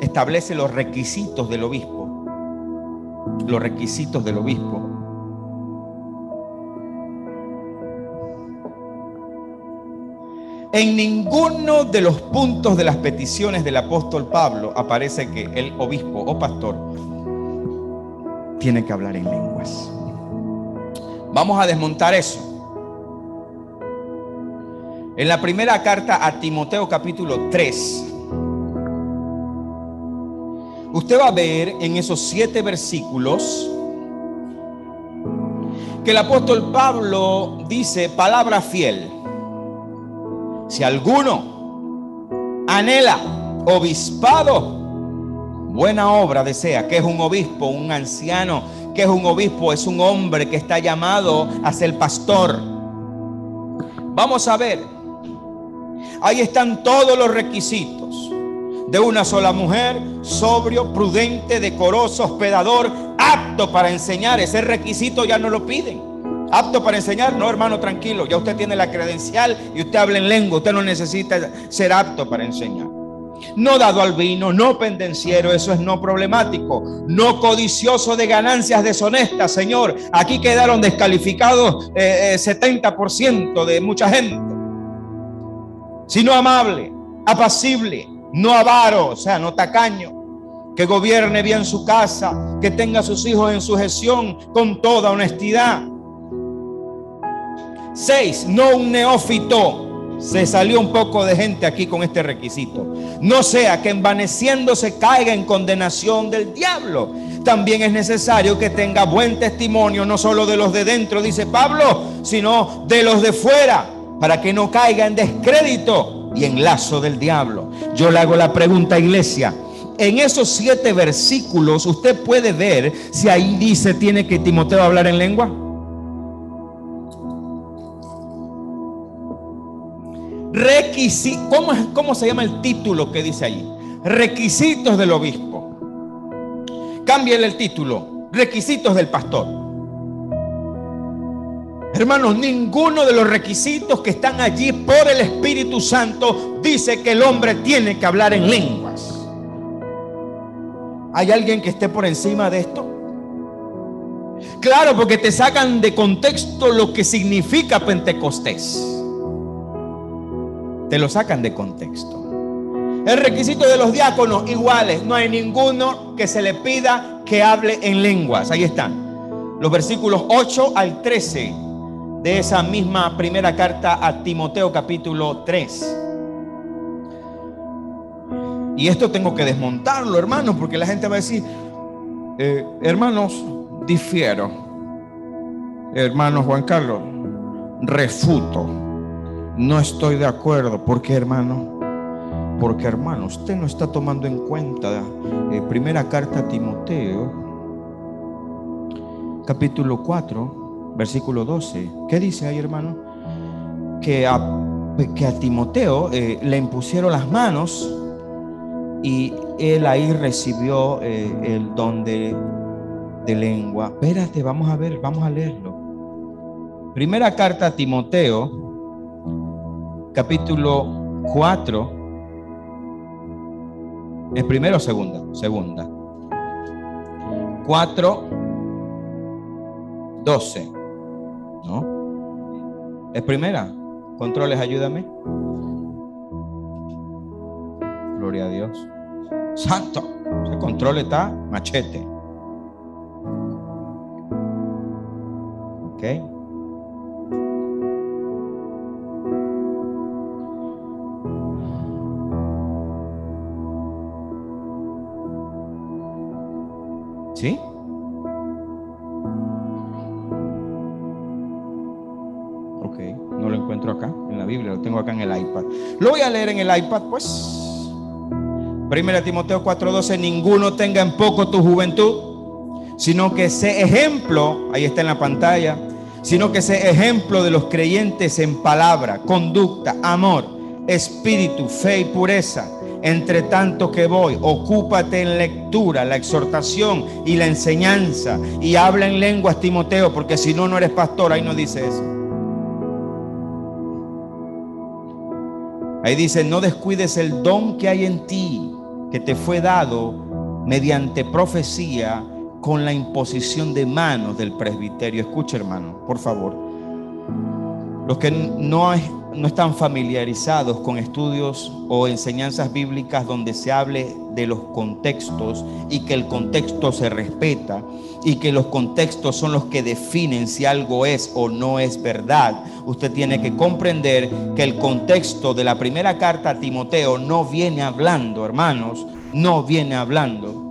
establece los requisitos del obispo, en ninguno de los puntos de las peticiones del apóstol Pablo aparece que el obispo o pastor tiene que hablar en lenguas. Vamos a desmontar eso. En la primera carta a Timoteo, capítulo 3, usted va a ver en esos 7 versículos que el apóstol Pablo dice palabra fiel. Si alguno anhela obispado, buena obra desea. ¿Qué es un obispo? Un anciano. ¿Qué es un obispo? Es un hombre que está llamado a ser pastor. Vamos a ver. Ahí están todos los requisitos de una sola mujer: sobrio, prudente, decoroso, hospedador, apto para enseñar. Ese requisito ya no lo piden. Apto para enseñar, no, hermano, tranquilo, ya usted tiene la credencial y usted habla en lengua, usted no necesita ser apto para enseñar. No dado al vino, no pendenciero, eso es no problemático. No codicioso de ganancias deshonestas, Señor. Aquí quedaron descalificados 70% de mucha gente. Sino amable, apacible, no avaro, o sea, no tacaño, que gobierne bien su casa, que tenga a sus hijos en sujeción con toda honestidad. 6, no un neófito. Se salió un poco de gente aquí con este requisito. No sea que envaneciéndose caiga en condenación del diablo. También es necesario que tenga buen testimonio, no solo de los de dentro, dice Pablo, sino de los de fuera, para que no caiga en descrédito y en lazo del diablo. Yo le hago la pregunta, iglesia. En esos 7 versículos usted puede ver si ahí dice tiene que Timoteo hablar en lengua. ¿Cómo se llama el título que dice allí? Requisitos del obispo. Cámbiale el título: requisitos del pastor. Hermanos, ninguno de los requisitos que están allí por el Espíritu Santo dice que el hombre tiene que hablar en lenguas. ¿Hay alguien que esté por encima de esto? Claro, porque te sacan de contexto lo que significa Pentecostés. Te lo sacan de contexto. El requisito de los diáconos, iguales. No hay ninguno que se le pida que hable en lenguas. Ahí están los versículos 8 al 13 de esa misma primera carta a Timoteo, capítulo 3. Y esto tengo que desmontarlo, hermanos, porque la gente va a decir, hermanos, difiero. Hermano Juan Carlos, refuto. No estoy de acuerdo. ¿Por qué, hermano? Porque, hermano, usted no está tomando en cuenta primera carta a Timoteo, capítulo 4, versículo 12. ¿Qué dice ahí, hermano? Que a Timoteo le impusieron las manos y él ahí recibió el don de lengua. Espérate, vamos a ver, vamos a leerlo. Primera carta a Timoteo, capítulo 4. ¿Es primera o segunda? Segunda. 4, 12. ¿No? ¿Es primera? Controles, ayúdame. Gloria a Dios. Santo. Ese control está machete. ¿Ok? ¿Sí? Ok, no lo encuentro acá en la Biblia, lo tengo acá en el iPad. Lo voy a leer en el iPad, pues. 1 Timoteo 4:12, ninguno tenga en poco tu juventud, sino que sé ejemplo, ahí está en la pantalla, sino que sé ejemplo de los creyentes en palabra, conducta, amor, espíritu, fe y pureza. Entre tanto que voy, ocúpate en lectura, la exhortación y la enseñanza, y habla en lenguas, Timoteo, porque si no, no eres pastor. Ahí no dice eso. Ahí dice, no descuides el don que hay en ti, que te fue dado mediante profecía con la imposición de manos del presbiterio. Escucha, hermano, por favor. Los que no están familiarizados con estudios o enseñanzas bíblicas donde se hable de los contextos y que el contexto se respeta y que los contextos son los que definen si algo es o no es verdad, usted tiene que comprender que el contexto de la primera carta a Timoteo no viene hablando, hermanos, no viene hablando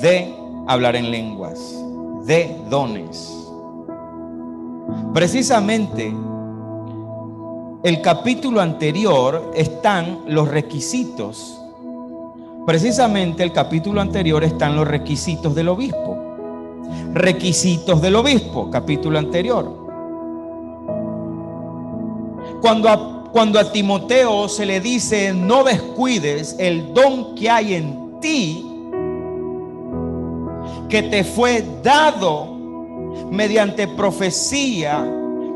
de hablar en lenguas, de dones. Precisamente el capítulo anterior están los requisitos. Precisamente el capítulo anterior están los requisitos del obispo. Requisitos del obispo, capítulo anterior. Cuando a Timoteo se le dice no descuides el don que hay en ti, que te fue dado mediante profecía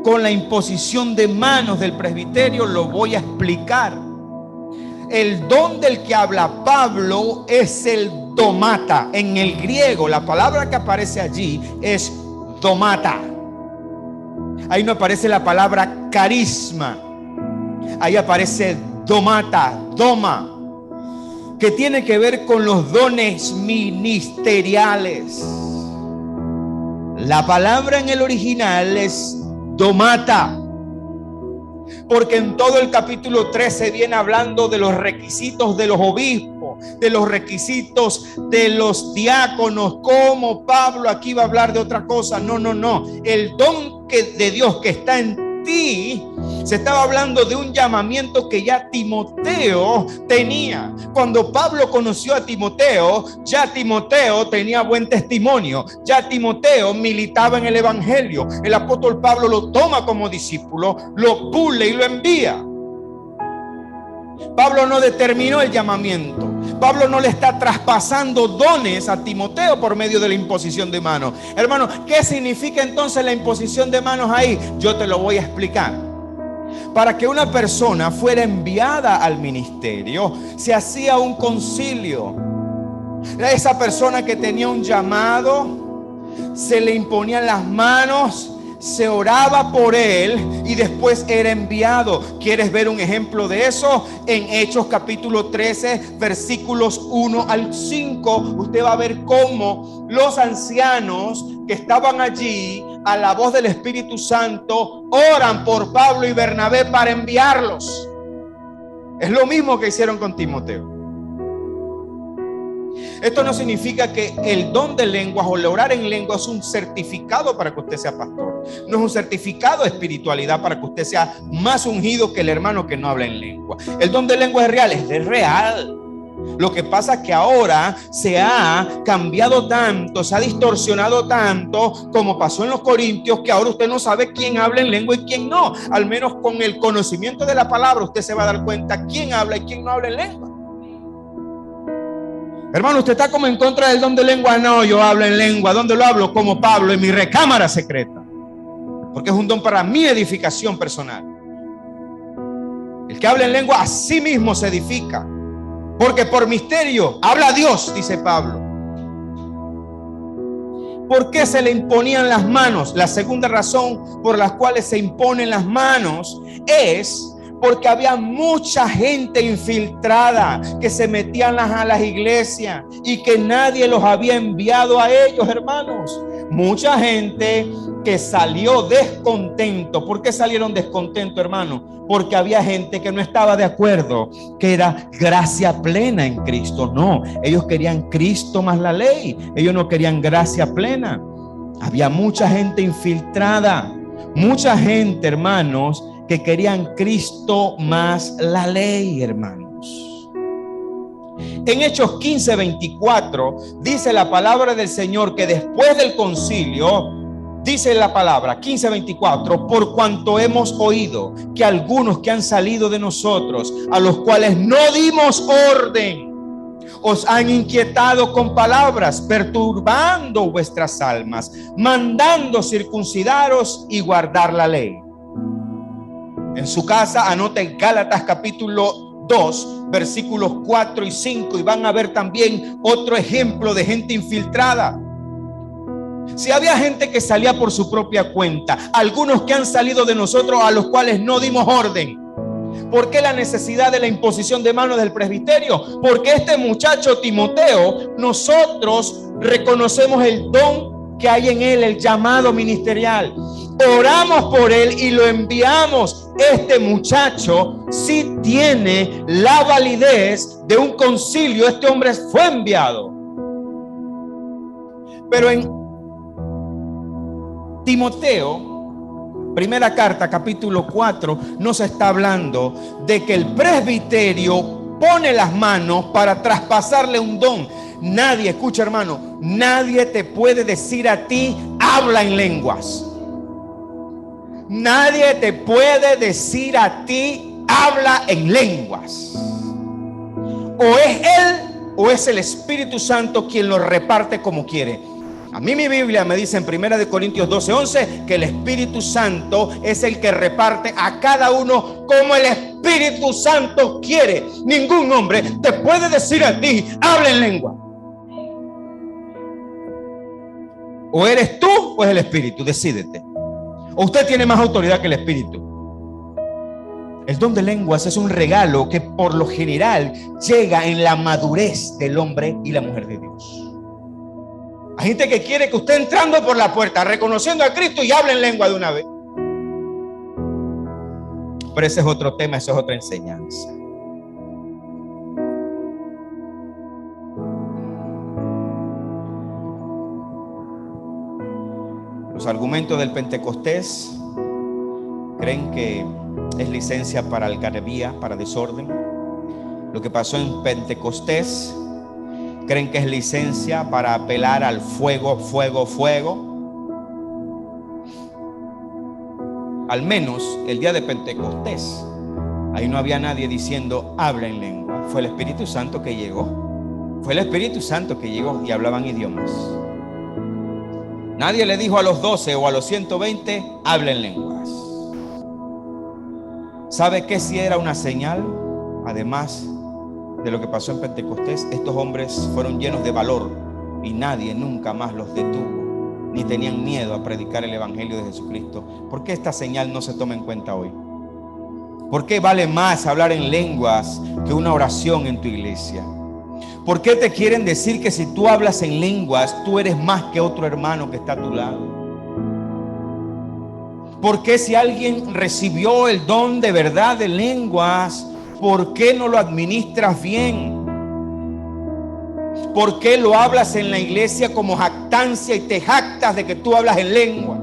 con la imposición de manos del presbiterio, lo voy a explicar. El don del que habla Pablo es el domata. En el griego, la palabra que aparece allí es domata. Ahí no aparece la palabra carisma. Ahí aparece domata, doma, que tiene que ver con los dones ministeriales. La palabra en el original es domata, porque en todo el capítulo 13 viene hablando de los requisitos de los obispos, de los requisitos de los diáconos. Como Pablo aquí va a hablar de otra cosa. No. El don de Dios que está en ti, se estaba hablando de un llamamiento que ya Timoteo tenía. Cuando Pablo conoció a Timoteo, ya Timoteo tenía buen testimonio, ya Timoteo militaba en el evangelio. El apóstol Pablo lo toma como discípulo, lo pule y lo envía. Pablo no determinó el llamamiento. Pablo no le está traspasando dones a Timoteo por medio de la imposición de manos. Hermano, ¿qué significa entonces la imposición de manos ahí? Yo te lo voy a explicar. Para que una persona fuera enviada al ministerio, se hacía un concilio. Esa persona que tenía un llamado, se le imponían las manos, se oraba por él y después era enviado. ¿Quieres ver un ejemplo de eso? En Hechos capítulo 13, versículos 1 al 5, usted va a ver cómo los ancianos que estaban allí, a la voz del Espíritu Santo, oran por Pablo y Bernabé para enviarlos. Es lo mismo que hicieron con Timoteo. Esto no significa que el don de lenguas o el orar en lenguas es un certificado para que usted sea pastor. No es un certificado de espiritualidad para que usted sea más ungido que el hermano que no habla en lengua. El don de lenguas es real. Lo que pasa es que ahora se ha cambiado tanto, se ha distorsionado tanto, como pasó en los Corintios, que ahora usted no sabe quién habla en lengua y quién no. Al menos con el conocimiento de la palabra usted se va a dar cuenta quién habla y quién no habla en lengua. Hermano, usted está como en contra del don de lengua. No, yo hablo en lengua. ¿Dónde lo hablo? Como Pablo, en mi recámara secreta, porque es un don para mi edificación personal. El que habla en lengua a sí mismo se edifica, porque por misterio habla Dios, dice Pablo. ¿Por qué se le imponían las manos? La segunda razón por la cual se imponen las manos es Porque había mucha gente infiltrada que se metían a las iglesias y que nadie los había enviado a ellos, hermanos. Mucha gente que salió descontento. ¿Por qué salieron descontentos, hermano? Porque había gente que no estaba de acuerdo, que era gracia plena en Cristo. No, ellos querían Cristo más la ley. Ellos no querían gracia plena. Había mucha gente infiltrada, mucha gente, hermanos, que querían Cristo más la ley, hermanos. En Hechos 15:24 dice la palabra del Señor que después del concilio, dice la palabra 15:24, por cuanto hemos oído que algunos que han salido de nosotros, a los cuales no dimos orden, os han inquietado con palabras, perturbando vuestras almas, mandando circuncidaros y guardar la ley. En su casa anoten Gálatas capítulo 2, versículos 4 y 5, y van a ver también otro ejemplo de gente infiltrada. Si había gente que salía por su propia cuenta, algunos que han salido de nosotros a los cuales no dimos orden. ¿Por qué la necesidad de la imposición de manos del presbiterio? Porque este muchacho Timoteo, nosotros reconocemos el don que hay en él, el llamado ministerial. Oramos por él y lo enviamos. Este muchacho sí tiene la validez de un concilio. Este hombre fue enviado. Pero en Timoteo, primera carta, capítulo 4, nos está hablando de que el presbiterio pone las manos para traspasarle un don. Nadie, escucha hermano, nadie te puede decir a ti, habla en lenguas. Nadie te puede decir a ti, habla en lenguas. O es él o es el Espíritu Santo quien lo reparte como quiere. A mí mi Biblia me dice en 1 Corintios 12:11 que el Espíritu Santo es el que reparte a cada uno como el Espíritu Santo quiere. Ningún hombre te puede decir a ti, habla en lengua. O eres tú o es el Espíritu, decídete. O usted tiene más autoridad que el Espíritu. El don de lenguas es un regalo que por lo general llega en la madurez del hombre y la mujer de Dios. Hay gente que quiere que usted entrando por la puerta, reconociendo a Cristo y hable en lengua de una vez. Pero ese es otro tema, eso es otra enseñanza. Los argumentos del Pentecostés creen que es licencia para algarabía, para desorden. Lo que pasó en Pentecostés creen que es licencia para apelar al fuego, fuego, fuego. Al menos el día de Pentecostés, ahí no había nadie diciendo habla en lengua. Fue el Espíritu Santo que llegó. Fue el Espíritu Santo que llegó y hablaban idiomas. Nadie le dijo a los 12 o a los 120 habla en lenguas. ¿Sabe qué si era una señal? Además de lo que pasó en Pentecostés, estos hombres fueron llenos de valor y nadie nunca más los detuvo, ni tenían miedo a predicar el Evangelio de Jesucristo. ¿Por qué esta señal no se toma en cuenta hoy? ¿Por qué vale más hablar en lenguas que una oración en tu iglesia? ¿Por qué te quieren decir que si tú hablas en lenguas, tú eres más que otro hermano que está a tu lado? ¿Por qué si alguien recibió el don de verdad de lenguas, por qué no lo administras bien? ¿Por qué lo hablas en la iglesia como jactancia y te jactas de que tú hablas en lenguas?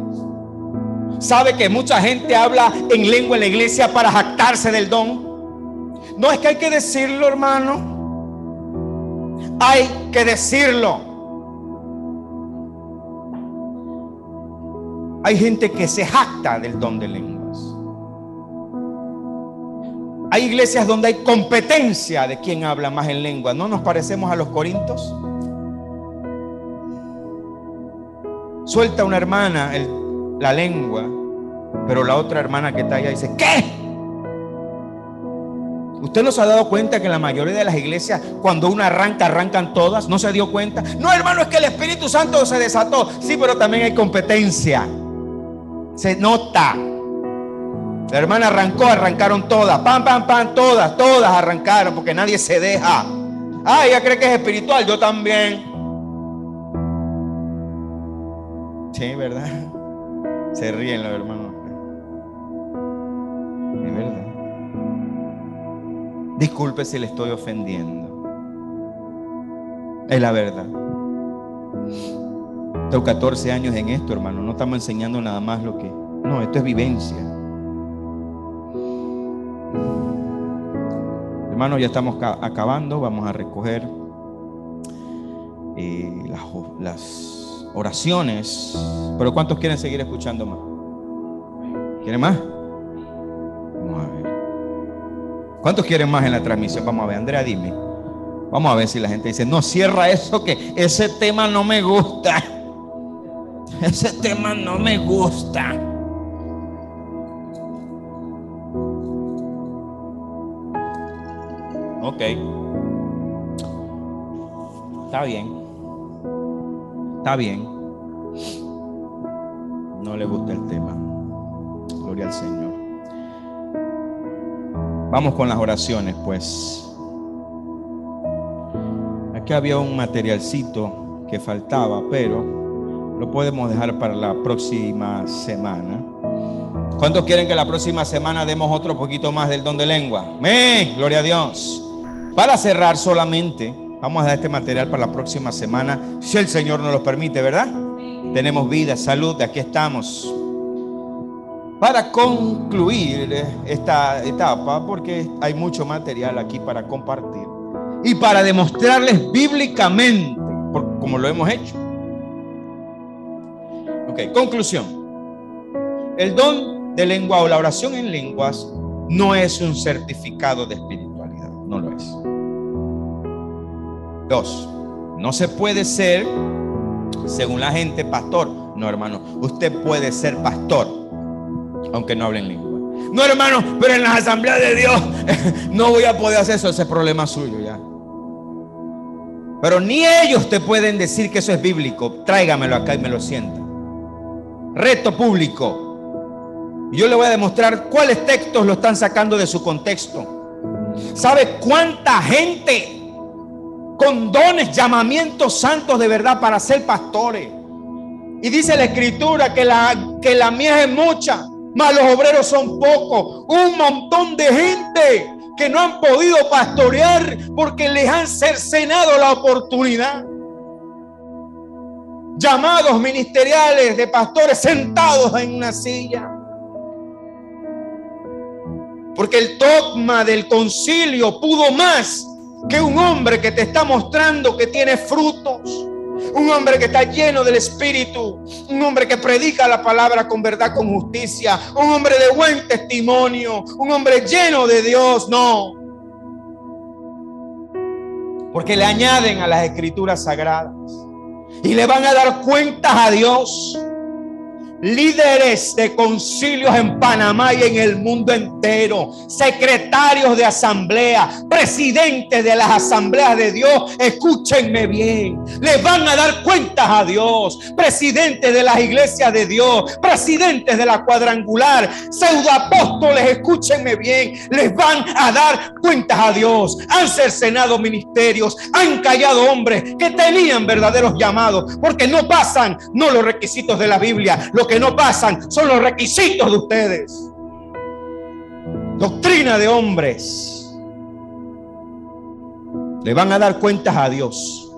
¿Sabe que mucha gente habla en lengua en la iglesia para jactarse del don? No, es que hay que decirlo, hermano. Hay que decirlo. Hay gente que se jacta del don de lenguas. Hay iglesias donde hay competencia de quién habla más en lengua. ¿No nos parecemos a los corintios? Suelta una hermana la lengua, pero la otra hermana que está allá dice, ¿qué? ¿Usted no se ha dado cuenta que en la mayoría de las iglesias cuando una arrancan todas? ¿No se dio cuenta? No, hermano, es que el Espíritu Santo se desató. Sí, pero también hay competencia. Se nota. La hermana arrancaron todas, pam, pam, pam, todas arrancaron, porque nadie se deja. Ah, ella cree que es espiritual, yo también. Sí, ¿verdad? Se ríen los hermanos. Es verdad. Disculpe si le estoy ofendiendo. Es la verdad. Tengo 14 años en esto, hermano. No estamos enseñando nada más lo que... No, esto es vivencia. Hermanos, ya estamos acabando. Vamos a recoger las oraciones. Pero ¿cuántos quieren seguir escuchando más? ¿Quieren más? Vamos a ver. ¿Cuántos quieren más en la transmisión? Vamos a ver, Andrea, dime. Vamos a ver si la gente dice, no, cierra eso, que ese tema no me gusta. Ese tema no me gusta. Ok. Está bien. Está bien. No le gusta el tema. Gloria al Señor. Vamos con las oraciones, pues. Aquí había un materialcito que faltaba, pero lo podemos dejar para la próxima semana. ¿Cuántos quieren que la próxima semana demos otro poquito más del don de lengua? ¡Amén! Gloria a Dios. Para cerrar solamente, vamos a dar este material para la próxima semana, si el Señor nos lo permite, ¿verdad? Tenemos vida, salud, aquí estamos. Para concluir esta etapa, porque hay mucho material aquí para compartir y para demostrarles bíblicamente, como lo hemos hecho. Ok, conclusión. El don de lengua o la oración en lenguas no es un certificado de espiritualidad, no lo es. 2, no se puede ser, según la gente, pastor. No, hermano, usted puede ser pastor, aunque no hable en lengua. No, hermano, pero en las asambleas de Dios no voy a poder hacer eso, ese es problema suyo ya. Pero ni ellos te pueden decir que eso es bíblico. Tráigamelo acá y me lo sienta. Reto público. Yo le voy a demostrar cuáles textos lo están sacando de su contexto. ¿Sabe cuánta gente con dones, llamamientos santos de verdad para ser pastores? Y dice la escritura que la mies es mucha, mas los obreros son pocos. Un montón de gente que no han podido pastorear porque les han cercenado la oportunidad. Llamados ministeriales de pastores sentados en una silla. Porque el dogma del concilio pudo más que un hombre que te está mostrando que tiene frutos. Un hombre que está lleno del Espíritu. Un hombre que predica la palabra con verdad, con justicia. Un hombre de buen testimonio. Un hombre lleno de Dios. No. Porque le añaden a las escrituras sagradas. Y le van a dar cuentas a Dios. Líderes de concilios en Panamá y en el mundo entero, secretarios de asamblea, presidentes de las asambleas de Dios, escúchenme bien, les van a dar cuentas a Dios. Presidentes de las iglesias de Dios, presidentes de la cuadrangular, pseudoapóstoles, escúchenme bien, les van a dar cuentas a Dios. Han cercenado ministerios, han callado hombres que tenían verdaderos llamados, porque no pasan no los requisitos de la Biblia, lo que no pasan son los requisitos de ustedes. Doctrina de hombres. Le van a dar cuentas a Dios.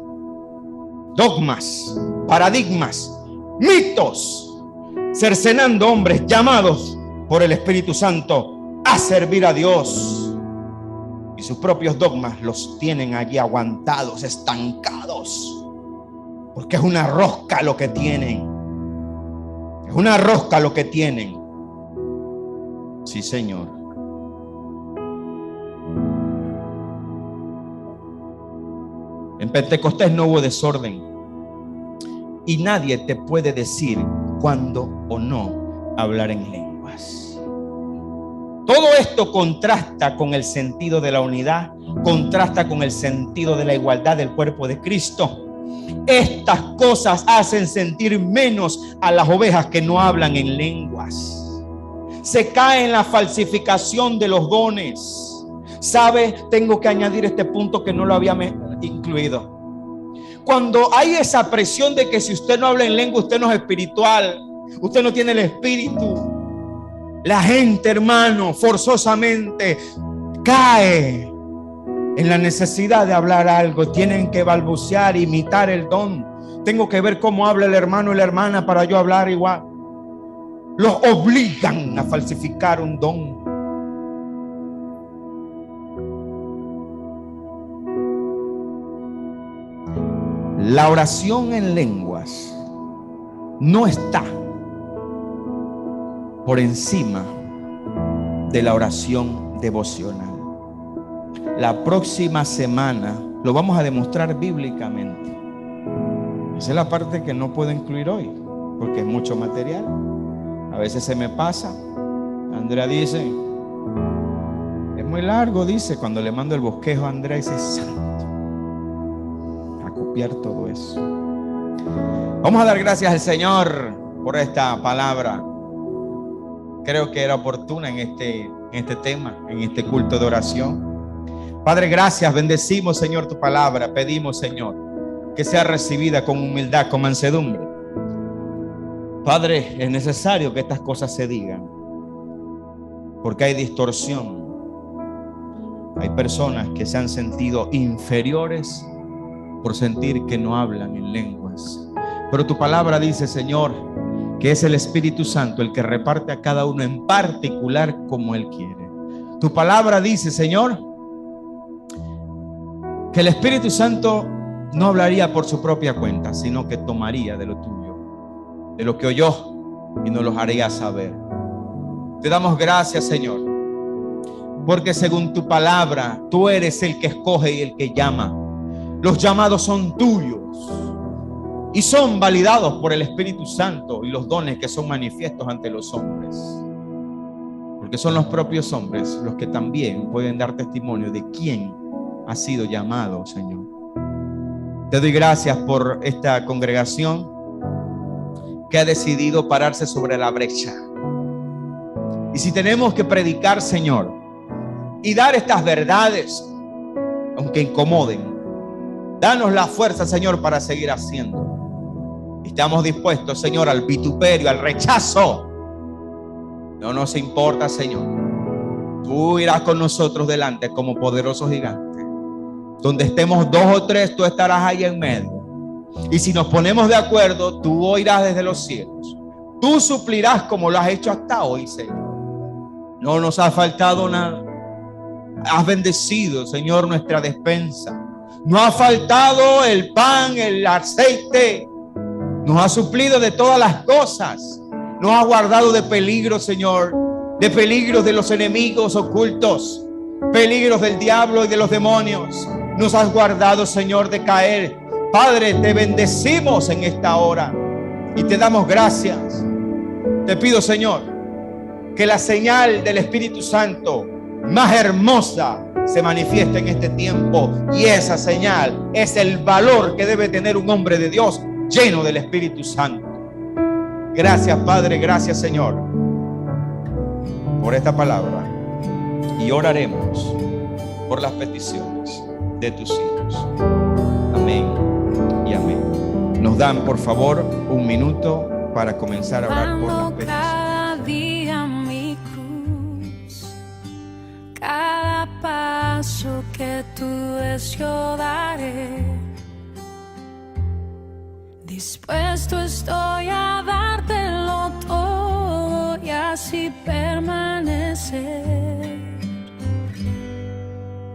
Dogmas, paradigmas, mitos, cercenando hombres llamados por el Espíritu Santo a servir a Dios. Y sus propios dogmas los tienen allí aguantados, estancados. Porque es una rosca lo que tienen. Es una rosca lo que tienen. Sí, Señor. En Pentecostés no hubo desorden. Y nadie te puede decir cuándo o no hablar en lenguas. Todo esto contrasta con el sentido de la unidad, contrasta con el sentido de la igualdad del cuerpo de Cristo. Estas cosas hacen sentir menos a las ovejas que no hablan en lenguas. Se cae en la falsificación de los dones. ¿Sabe? Tengo que añadir este punto que no lo había incluido. Cuando hay esa presión de que si usted no habla en lengua, usted no es espiritual, usted no tiene el espíritu, la gente, hermano, forzosamente cae en la necesidad de hablar algo. Tienen que balbucear, imitar el don. Tengo que ver cómo habla el hermano y la hermana para yo hablar igual. Los obligan a falsificar un don. La oración en lenguas no está por encima de la oración devocional. La próxima semana lo vamos a demostrar bíblicamente. Esa es la parte que no puedo incluir hoy, porque es mucho material. A veces se me pasa. Andrea dice, es muy largo, dice. Cuando le mando el bosquejo a Andrea, dice, santo, a copiar todo eso. Vamos a dar gracias al Señor por esta palabra. Creo que era oportuna en este tema, en este culto de oración. Padre, gracias, bendecimos, Señor, tu palabra. Pedimos, Señor, que sea recibida con humildad, con mansedumbre. Padre, es necesario que estas cosas se digan, porque hay distorsión. Hay personas que se han sentido inferiores por sentir que no hablan en lenguas. Pero tu palabra dice, Señor, que es el Espíritu Santo el que reparte a cada uno en particular como Él quiere. Tu palabra dice, Señor, que el Espíritu Santo no hablaría por su propia cuenta, sino que tomaría de lo tuyo, de lo que oyó, y nos los haría saber. Te damos gracias, Señor, porque según tu palabra, tú eres el que escoge y el que llama. Los llamados son tuyos y son validados por el Espíritu Santo y los dones que son manifiestos ante los hombres, porque son los propios hombres los que también pueden dar testimonio de quién ha sido llamado, Señor. Te doy gracias por esta congregación que ha decidido pararse sobre la brecha. Y si tenemos que predicar, Señor, y dar estas verdades, aunque incomoden, danos la fuerza, Señor, para seguir haciendo. Estamos dispuestos, Señor, al vituperio, al rechazo. No nos importa, Señor. Tú irás con nosotros delante como poderoso gigante. Donde estemos 2 o 3, tú estarás ahí en medio. Y si nos ponemos de acuerdo, tú oirás desde los cielos. Tú suplirás como lo has hecho hasta hoy, Señor. No nos ha faltado nada. Has bendecido, Señor, nuestra despensa. No ha faltado el pan, el aceite. Nos ha suplido de todas las cosas. Nos ha guardado de peligros, Señor. De peligros de los enemigos ocultos. Peligros del diablo y de los demonios. Nos has guardado, Señor, de caer. Padre, te bendecimos en esta hora y te damos gracias. Te pido, Señor, que la señal del Espíritu Santo más hermosa se manifieste en este tiempo, y esa señal es el valor que debe tener un hombre de Dios lleno del Espíritu Santo. Gracias, Padre, gracias, Señor, por esta palabra, y oraremos por las peticiones de tus hijos. Amén y amén. Nos dan, por favor, un minuto para comenzar a orar por las peticiones. Cada día mi cruz, cada paso que tú des yo daré. Dispuesto estoy a dártelo todo y así permanecer.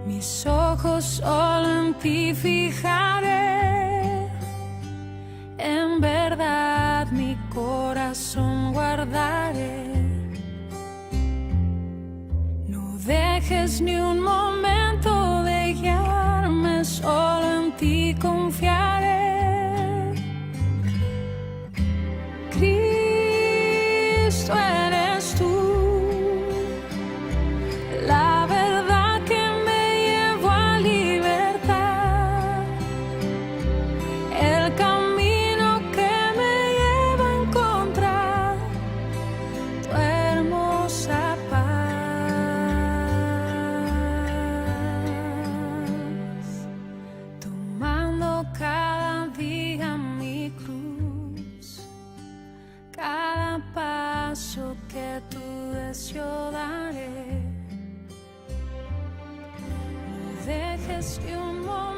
Mis ojos solo en ti fijaré. En verdad mi corazón guardaré. No dejes ni un momento de guiarme, solo en ti confiaré. Cristo, eres tú, la verdad que me llevó a libertad, el camino que me lleva a encontrar tu hermosa lo daré. No dejes ni un momento